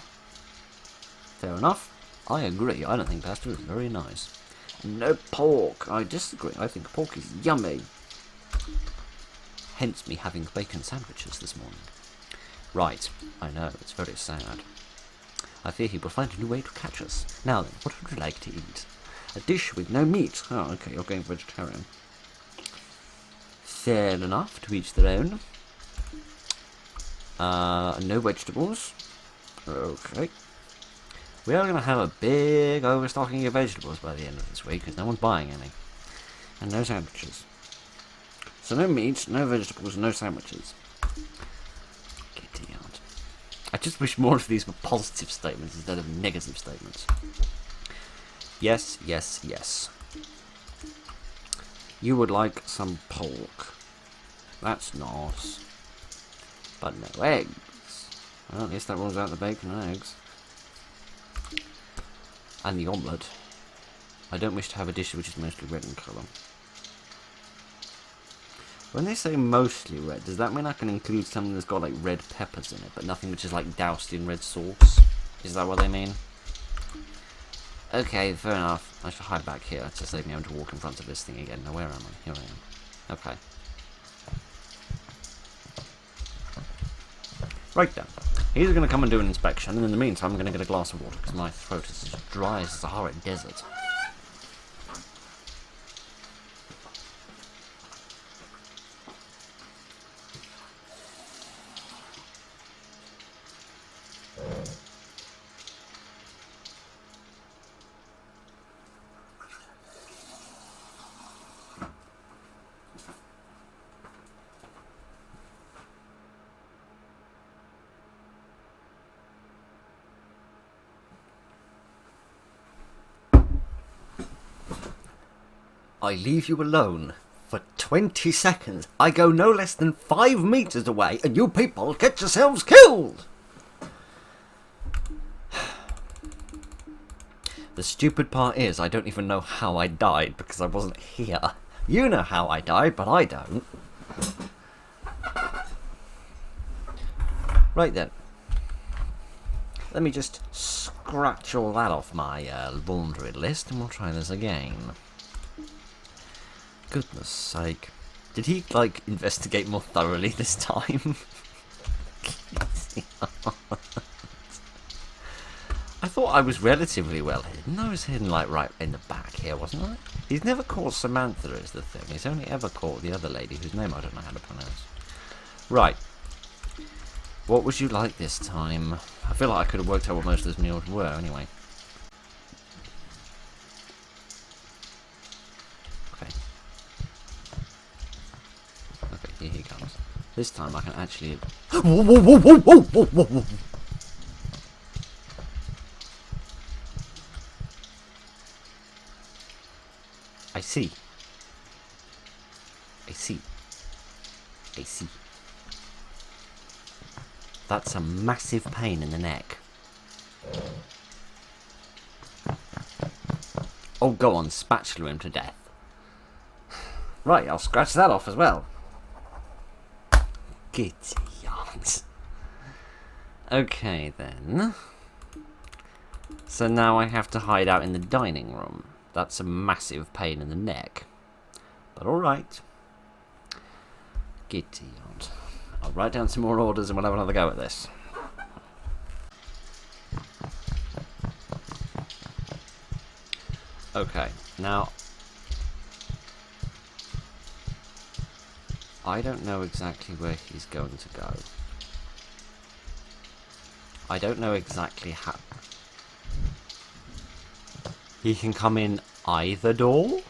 Fair enough. I agree. I don't think pasta is very nice. No pork. I disagree. I think pork is yummy. Hence me having bacon sandwiches this morning. Right. I know. It's very sad. I fear he will find a new way to catch us. Now then, what would you like to eat? A dish with no meat. Oh, okay, you're going vegetarian. Fair enough, to each their own. No vegetables. Okay. We are going to have a big overstocking of vegetables by the end of this week, because no one's buying any. And no sandwiches. So no meat, no vegetables, no sandwiches. Giddy out. I just wish more of these were positive statements instead of negative statements. Yes, yes, yes. You would like some pork. That's nice. But no eggs. Well, at least that rules out the bacon and eggs. And the omelette. I don't wish to have a dish which is mostly red in colour. When they say mostly red, does that mean I can include something that's got like red peppers in it, but nothing which is like doused in red sauce? Is that what they mean? Okay, fair enough. I should hide back here to save me having to walk in front of this thing again. Now where am I? Here I am. Okay. Right then. He's going to come and do an inspection, and in the meantime I'm going to get a glass of water, because my throat is as dry as the Sahara Desert. I leave you alone for 20 seconds. I go no less than 5 meters away, and you people get yourselves killed! The stupid part is, I don't even know how I died, because I wasn't here. You know how I died, but I don't. Right then. Let me just scratch all that off my laundry list, and we'll try this again. Goodness sake. Did he, like, investigate more thoroughly this time? I thought I was relatively well hidden. I was hidden, like, right in the back here, wasn't I? He's never caught Samantha is the thing. He's only ever caught the other lady whose name I don't know how to pronounce. Right. What would you like this time? I feel like I could have worked out what most of those meals were, anyway. Here he comes. This time I can actually... Whoa, whoa, whoa, whoa, whoa, whoa, whoa, whoa. I see. I see. I see. That's a massive pain in the neck. Oh, go on, spatula him to death. Right, I'll scratch that off as well. Giddy yards. Okay then. So now I have to hide out in the dining room. That's a massive pain in the neck. But alright. Giddy yards. I'll write down some more orders and we'll have another go at this. Okay, now I don't know exactly where he's going to go. I don't know exactly how... He can come in either door?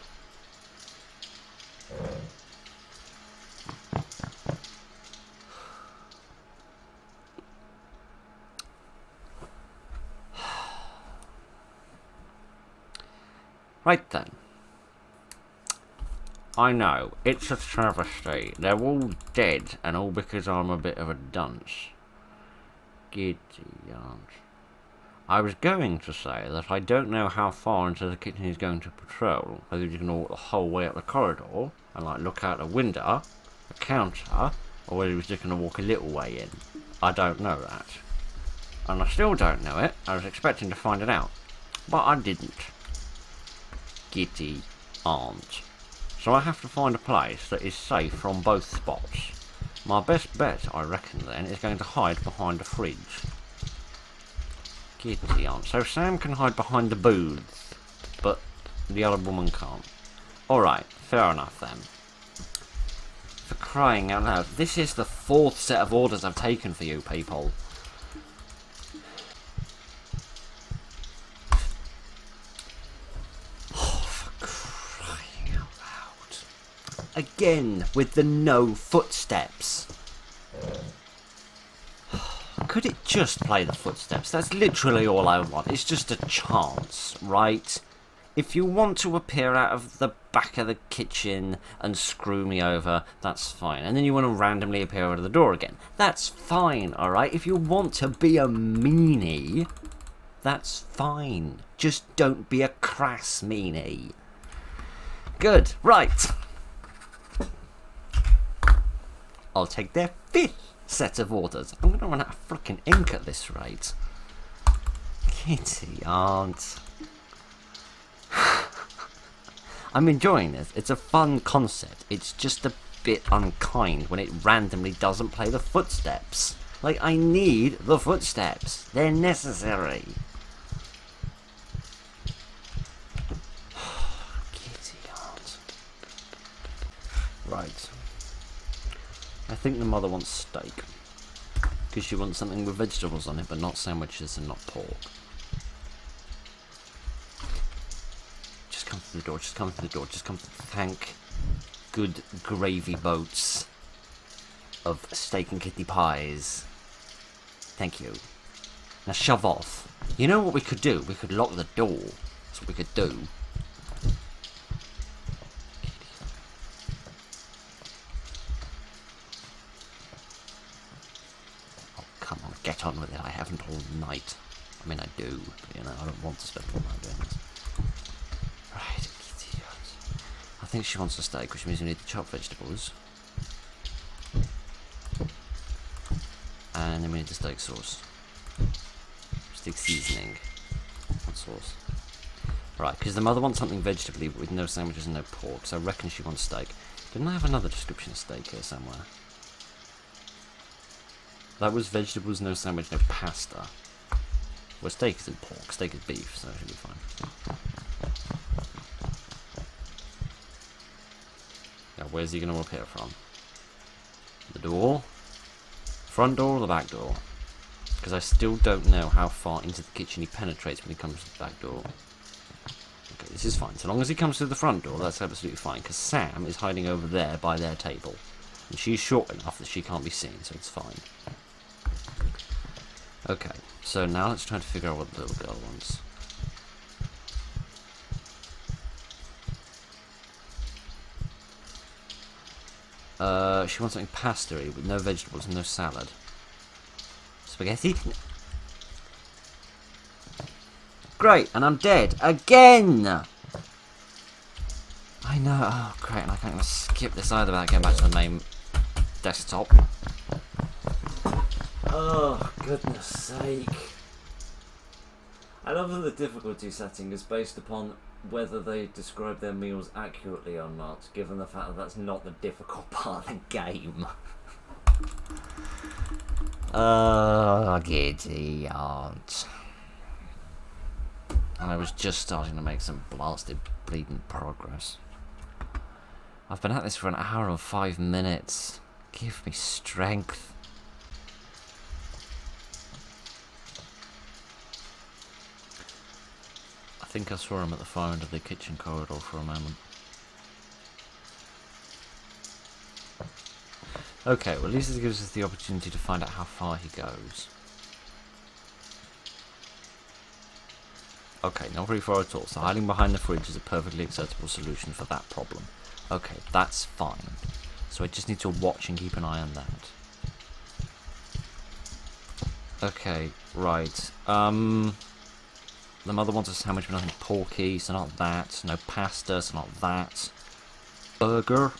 Right then. I know, it's a travesty. They're all dead, and all because I'm a bit of a dunce. Giddy yarns. I was going to say that I don't know how far into the kitchen he's going to patrol. Whether he's going to walk the whole way up the corridor, and like look out a window, a counter, or whether he's just going to walk a little way in. I don't know that. And I still don't know it. I was expecting to find it out. But I didn't. Giddy aren't. So I have to find a place that is safe from both spots. My best bet, I reckon then, is going to hide behind the fridge. Giddy on. So Sam can hide behind the booths, but the other woman can't. Alright, fair enough then. For crying out loud. This is the 4th set of orders I've taken for you people. Oh, for crying out loud. Again, with the no footsteps. Could it just play the footsteps? That's literally all I want. It's just a chance, right? If you want to appear out of the back of the kitchen and screw me over, that's fine. And then you want to randomly appear out of the door again. That's fine, alright? If you want to be a meanie, that's fine. Just don't be a crass meanie. Good, right. I'll take their 5th set of orders. I'm going to run out of freaking ink at this rate. Kitty aunt. I'm enjoying this. It's a fun concept. It's just a bit unkind when it randomly doesn't play the footsteps. Like, I need the footsteps. They're necessary. Kitty aunt. Right. I think the mother wants steak. Because she wants something with vegetables on it, but not sandwiches and not pork. Just come through the door, just come through the door, just come through. Thank good gravy boats of steak and kidney pies. Thank you. Now shove off. You know what we could do? We could lock the door. That's what we could do. Come on, get on with it. I haven't all night. I mean, I do, but you know, I don't want to spend all night doing this. Right, I think she wants a steak, which means we need the chopped vegetables. And then we need the steak sauce. Steak seasoning. What sauce? Right, because the mother wants something vegetable with no sandwiches and no pork, so I reckon she wants steak. Didn't I have another description of steak here somewhere? That was vegetables, no sandwich, no pasta. Well, steak isn't pork, steak is beef, so it should be fine. Now, where's he going to appear from? The door? Front door or the back door? Because I still don't know how far into the kitchen he penetrates when he comes to the back door. Okay, this is fine. So long as he comes through the front door, that's absolutely fine. Because Sam is hiding over there by their table. And she's short enough that she can't be seen, so it's fine. Okay, so now let's try to figure out what the little girl wants. She wants something pasta-y with no vegetables and no salad. Spaghetti? Great, and I'm dead. Again! I know, oh great, and I can't even skip this either without getting back to the main desktop. Oh, goodness sake. I love that the difficulty setting is based upon whether they describe their meals accurately or not, given the fact that that's not the difficult part of the game. Oh, giddy aunt. And I was just starting to make some blasted bleeding progress. I've been at this for an hour and 5 minutes. Give me strength. I think I saw him at the far end of the kitchen corridor for a moment. Okay, well at least it gives us the opportunity to find out how far he goes. Okay, not very far at all, so hiding behind the fridge is a perfectly acceptable solution for that problem. Okay, that's fine. So I just need to watch and keep an eye on that. Okay, right. The mother wants a sandwich with nothing porky, so not that. No pasta, so not that. Burger?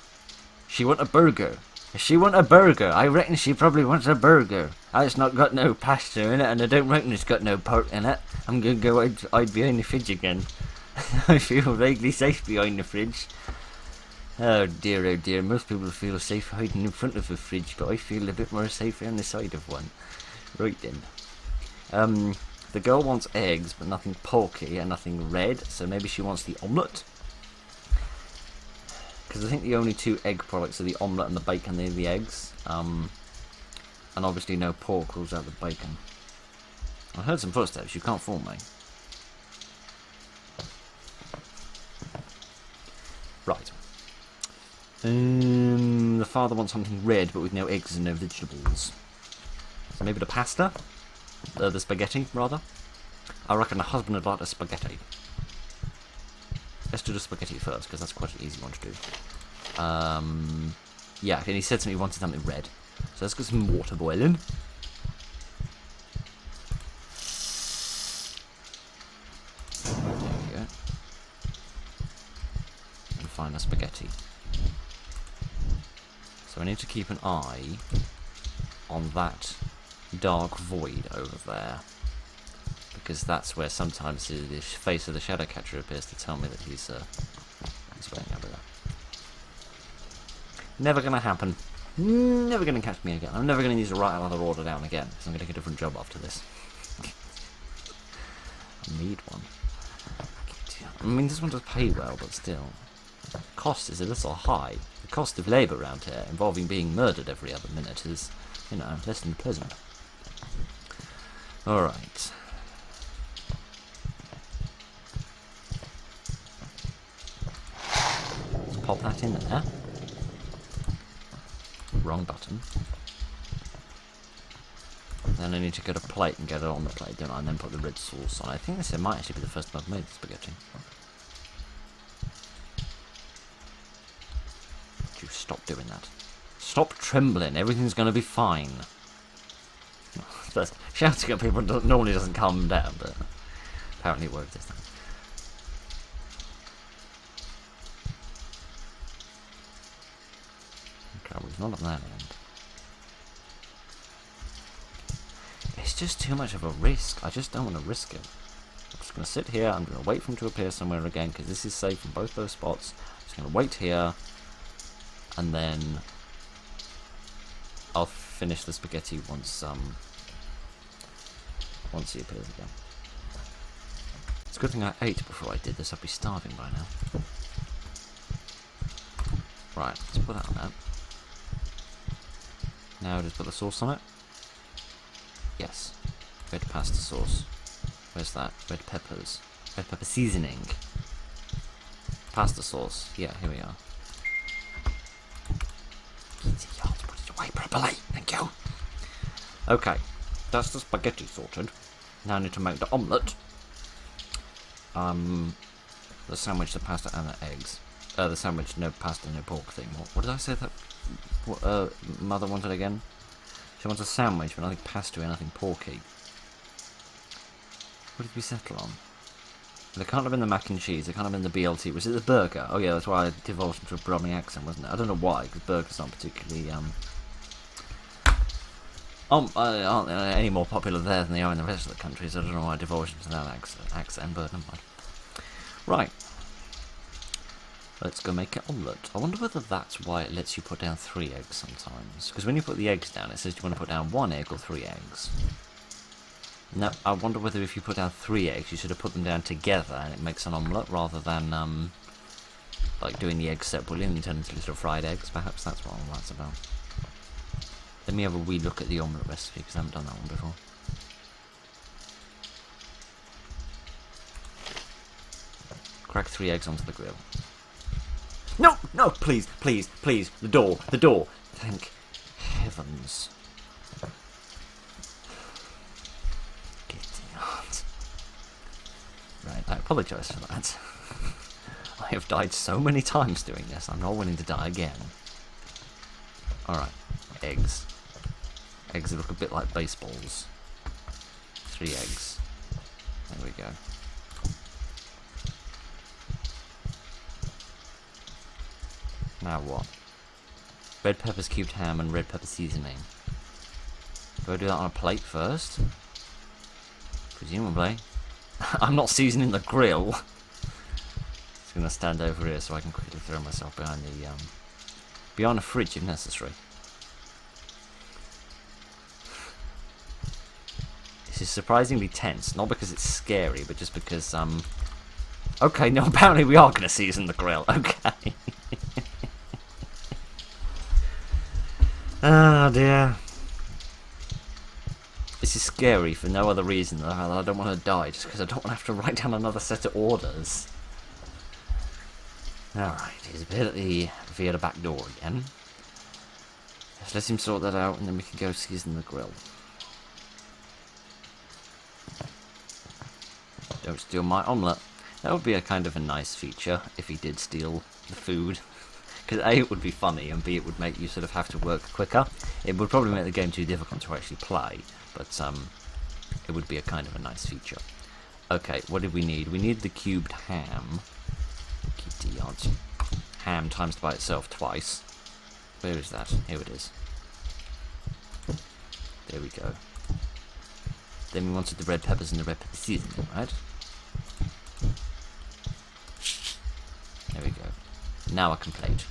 She want a burger. She want a burger. I reckon she probably wants a burger. It's not got no pasta in it, and I don't reckon it's got no pork in it. I'm gonna go hide behind the fridge again. I feel vaguely safe behind the fridge. Oh dear, most people feel safe hiding in front of a fridge, but I feel a bit more safe on the side of one. Right then. The girl wants eggs, but nothing porky and nothing red, so maybe she wants the omelette. Because I think the only two egg products are the omelette and the bacon, they're the eggs. And obviously no pork rules out the bacon. I heard some footsteps, you can't fool me. Right. The father wants something red, but with no eggs and no vegetables. So maybe the pasta? The spaghetti, rather? I reckon the husband would like a spaghetti. Let's do the spaghetti first, because that's quite an easy one to do. Yeah, and he said to me he wanted something red. So let's get some water boiling. There we go. And find the spaghetti. So I need to keep an eye on that dark void over there. Because that's where sometimes the face of the Shadowcatcher appears to tell me that he's waiting over there. Never gonna happen. Never gonna catch me again. I'm never gonna use to write another order down again, because I'm gonna get a different job after this. I need one. I mean, this one does pay well, but still. Cost is a little high. The cost of labour around here, involving being murdered every other minute, is, you know, less than pleasant. Alright. Let's pop that in there. Wrong button. Then I need to get a plate and get it on the plate, don't I? And then put the red sauce on. I think this might actually be the first time I've made the spaghetti. Would you stop doing that? Stop trembling. Everything's going to be fine. But shouting at people normally doesn't calm them down, but apparently it worked this time. Okay, well, it's not on that end. It's just too much of a risk. I just don't want to risk it. I'm just going to sit here. I'm going to wait for him to appear somewhere again, because this is safe from both those spots. I'm just going to wait here, and then I'll finish the spaghetti once he appears again. It's a good thing I ate before I did this. I'd be starving by now. Right, let's put that on there. Now just put the sauce on it. Yes. Red pasta sauce. Where's that? Red peppers. Red pepper seasoning. Pasta sauce. Yeah, here we are. Put it away properly. Thank you. Okay. That's the spaghetti sorted. Now I need to make the omelette. The sandwich, the pasta, and the eggs. The sandwich, no pasta, no pork thing. What did I say that Mother wanted again? She wants a sandwich, but nothing pasta and nothing porky. What did we settle on? There can't have been the mac and cheese, there can't have been the BLT. Was it the burger? Oh yeah, that's why I divulged into a Brummy accent, wasn't it? I don't know why, because burgers aren't particularly, aren't any more popular there than they are in the rest of the country, so I don't know why I divulged into that accent, but never mind. Right. Let's go make an omelette. I wonder whether that's why it lets you put down 3 eggs sometimes. Because when you put the eggs down, it says you want to put down 1 egg or 3 eggs. Now, I wonder whether if you put down 3 eggs, you should have put them down together and it makes an omelette rather than, like doing the eggs separately and turn into little fried eggs. Perhaps that's what all that's about. Let me have a wee look at the omelette recipe, because I haven't done that one before. Crack 3 eggs onto the grill. No! No! Please! Please! Please! The door! The door! Thank heavens. Get out. Right, I apologise for that. I have died so many times doing this, I'm not willing to die again. Alright, eggs. Eggs that look a bit like baseballs. 3 eggs. There we go. Now what? Red peppers, cubed ham, and red pepper seasoning. Do I do that on a plate first? Presumably. I'm not seasoning the grill. Just gonna stand over here so I can quickly throw myself behind the fridge if necessary. This is surprisingly tense, not because it's scary, but just because okay, no, apparently we are gonna season the grill. Okay. Oh dear. This is scary for no other reason than I don't want to die, just because I don't want to have to write down another set of orders. Alright, he's appeared via the back door again. Let's let him sort that out and then we can go season the grill. Don't steal my omelette. That would be a kind of a nice feature if he did steal the food. Because A, it would be funny, and B, it would make you sort of have to work quicker. It would probably make the game too difficult to actually play, but it would be a kind of a nice feature. Okay, what did we need? We need the cubed ham. Kitty odds. Ham times by itself twice. Where is that? Here it is. There we go. Then we wanted the red peppers and the red pepper seasoning, right? There we go. Now I can plate.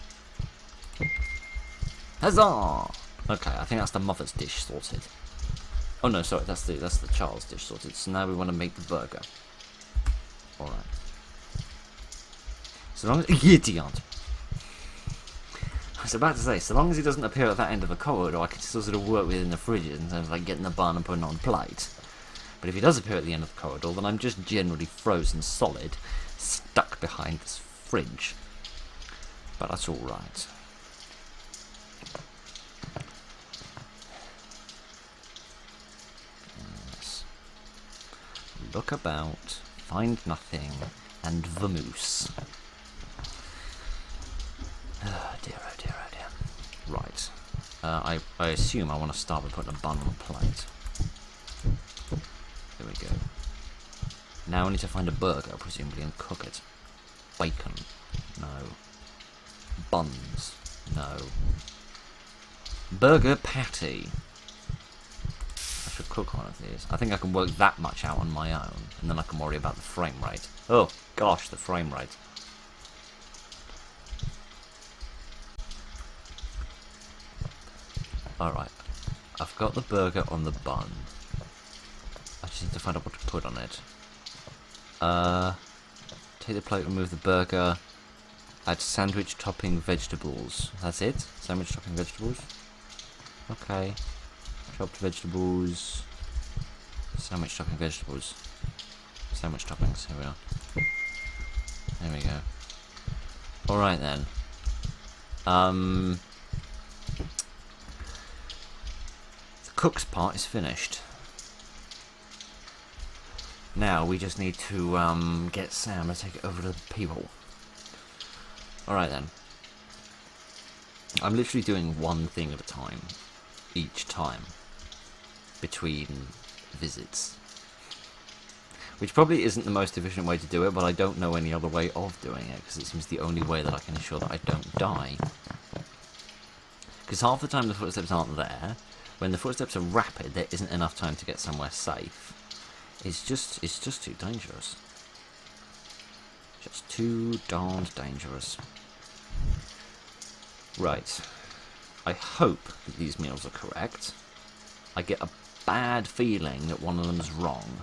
Huzzah! Okay, I think that's the mother's dish sorted. Oh no, sorry, that's the child's dish sorted. So now we want to make the burger. Alright. So long as I was about to say, so long as he doesn't appear at that end of the corridor, I can still sort of work within the fridges in terms of like getting the bun and putting it on a plate. But if he does appear at the end of the corridor, then I'm just generally frozen solid, stuck behind this fridge. But that's alright. Yes. Look about, find nothing, and vamoose. Oh dear, oh dear, oh dear. Right. I assume I want to start by putting a bun on a plate. There we go. Now I need to find a burger, presumably, and cook it. Bacon. No. Buns. No. Burger patty. I should cook one of these. I think I can work that much out on my own, and then I can worry about the frame rate. Oh, gosh, the frame rate. Alright. I've got the burger on the bun. I just need to find out what to put on it. Take the plate, remove the burger. Add sandwich topping vegetables. That's it? Sandwich topping vegetables? Okay. Chopped vegetables. Sandwich topping vegetables. Sandwich toppings. Here we are. There we go. Alright then. The cook's part is finished. Now we just need to get Sam to take it over to the people. Alright then. I'm literally doing one thing at a time. Each time. Between visits. Which probably isn't the most efficient way to do it, but I don't know any other way of doing it, because it seems the only way that I can ensure that I don't die. Because half the time the footsteps aren't there. When the footsteps are rapid, there isn't enough time to get somewhere safe. It's just too dangerous. Just too darned dangerous. Right. I hope that these meals are correct. I get a bad feeling that one of them's wrong.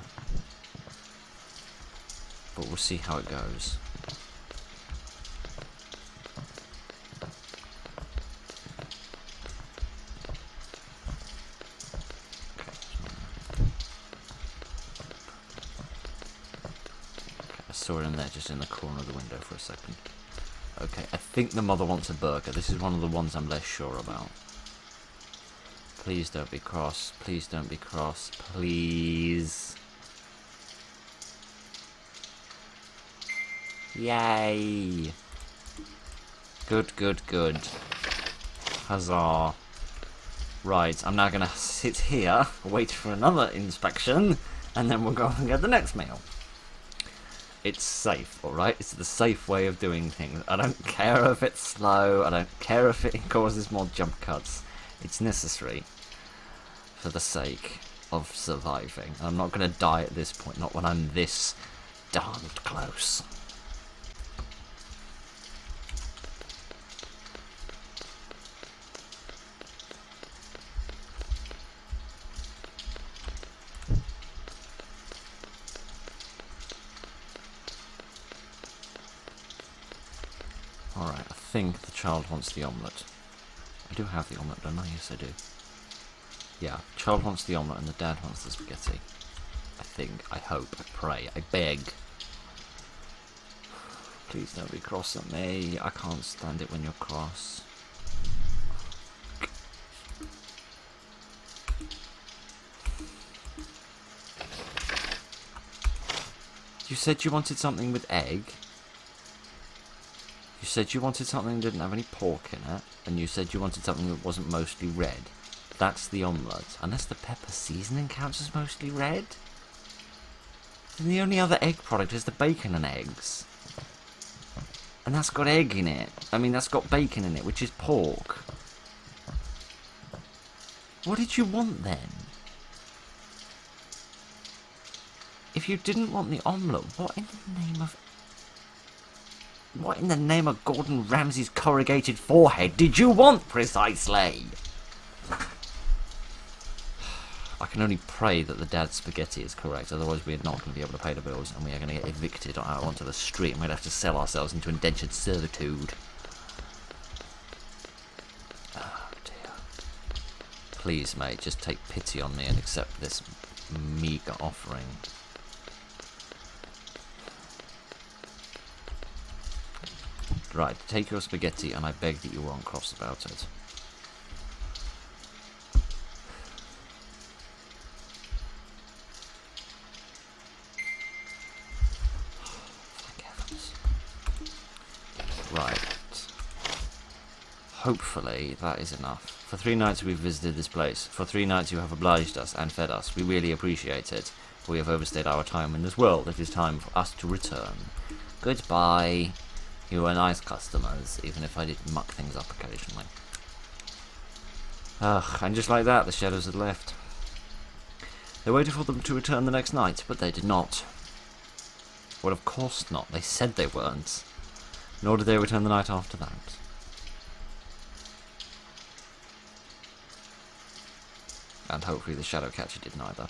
But we'll see how it goes. I saw him there just in the corner of the window for a second. Okay, I think the mother wants a burger. This is one of the ones I'm less sure about. Please don't be cross. Please don't be cross. Please. Yay! Good, good, good. Huzzah. Right, I'm now going to sit here, wait for another inspection, and then we'll go and get the next meal. It's safe, alright? It's the safe way of doing things. I don't care if it's slow, I don't care if it causes more jump cuts. It's necessary for the sake of surviving. I'm not going to die at this point, not when I'm this darned close. Alright, I think the child wants the omelette. I do have the omelette, don't I? Yes, I do. Yeah, child wants the omelette and the dad wants the spaghetti. I think, I hope, I pray, I beg. Please don't be cross at me. I can't stand it when you're cross. You said you wanted something with egg. You said you wanted something that didn't have any pork in it. And you said you wanted something that wasn't mostly red. That's the omelette. Unless the pepper seasoning counts as mostly red. Then the only other egg product is the bacon and eggs. And that's got egg in it. I mean, that's got bacon in it, which is pork. What did you want then? If you didn't want the omelette, what in the name of Gordon Ramsay's corrugated forehead did you want precisely? I can only pray that the dad's spaghetti is correct, otherwise we are not going to be able to pay the bills and we are going to get evicted out onto the street and we'd have to sell ourselves into indentured servitude. Oh dear. Please, mate, just take pity on me and accept this meagre offering. Right, take your spaghetti and I beg that you won't cross about it. Right. Hopefully that is enough. For 3 nights we've visited this place. For 3 nights you have obliged us and fed us. We really appreciate it. We have overstayed our time in this world. It is time for us to return. Goodbye. You were nice customers, even if I did muck things up occasionally. And just like that, the shadows had left. They waited for them to return the next night, but they did not. Well, of course not. They said they weren't. Nor did they return the night after that. And hopefully the Shadowcatcher did neither.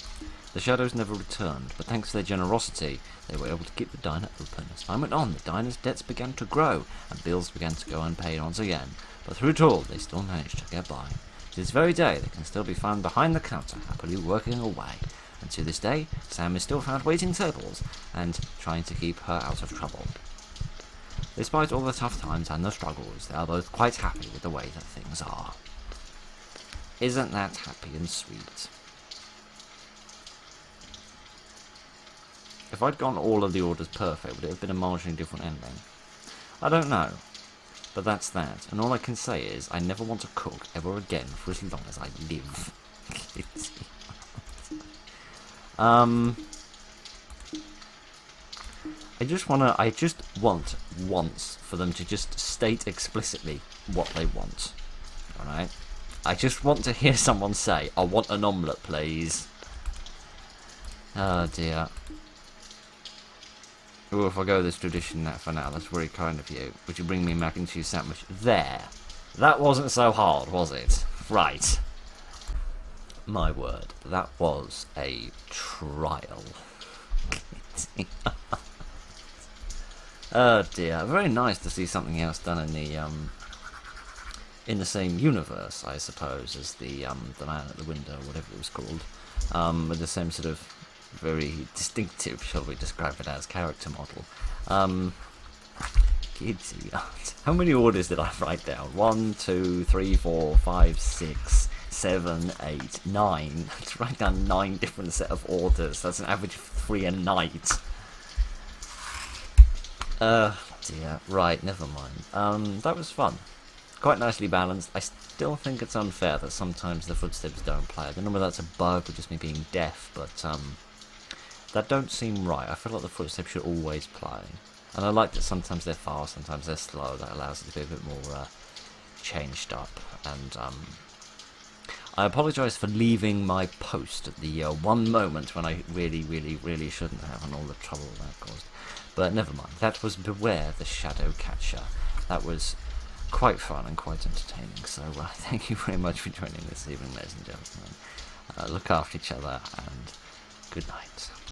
The shadows never returned, but thanks to their generosity, they were able to keep the diner open. As time went on, the diner's debts began to grow, and bills began to go unpaid once again. But through it all, they still managed to get by. To this very day, they can still be found behind the counter, happily working away. And to this day, Sam is still found waiting tables, and trying to keep her out of trouble. Despite all the tough times and the struggles, they are both quite happy with the way that things are. Isn't that happy and sweet? If I'd gone all of the orders perfect, would it have been a marginally different ending? I don't know. But that's that. And all I can say is, I never want to cook ever again for as long as I live. I just want once for them to just state explicitly what they want. Alright? I just want to hear someone say, I want an omelette, please. Oh dear. Oh, if I go this tradition for now, that's very kind of you. Would you bring me a mac and cheese sandwich? There. That wasn't so hard, was it? Right. My word, that was a trial. Oh dear. Very nice to see something else done in the same universe, I suppose, as the man at the window, whatever it was called, with the same sort of very distinctive, shall we describe it as, character model. Giddy. How many orders did I write down? 1, 2, 3, 4, 5, 6, 7, 8, 9. Let's write down 9 different set of orders. That's an average of 3 a night. Dear. Right, never mind. That was fun. Quite nicely balanced. I still think it's unfair that sometimes the footsteps don't play. I don't know whether that's a bug or just me being deaf, but that don't seem right. I feel like the footsteps should always play. And I like that sometimes they're fast, sometimes they're slow. That allows it to be a bit more changed up. And I apologise for leaving my post at the one moment when I really shouldn't have, and all the trouble that caused. But never mind. That was Beware the Shadowcatcher. That was quite fun and quite entertaining. So thank you very much for joining this evening, ladies and gentlemen. Look after each other, and good night.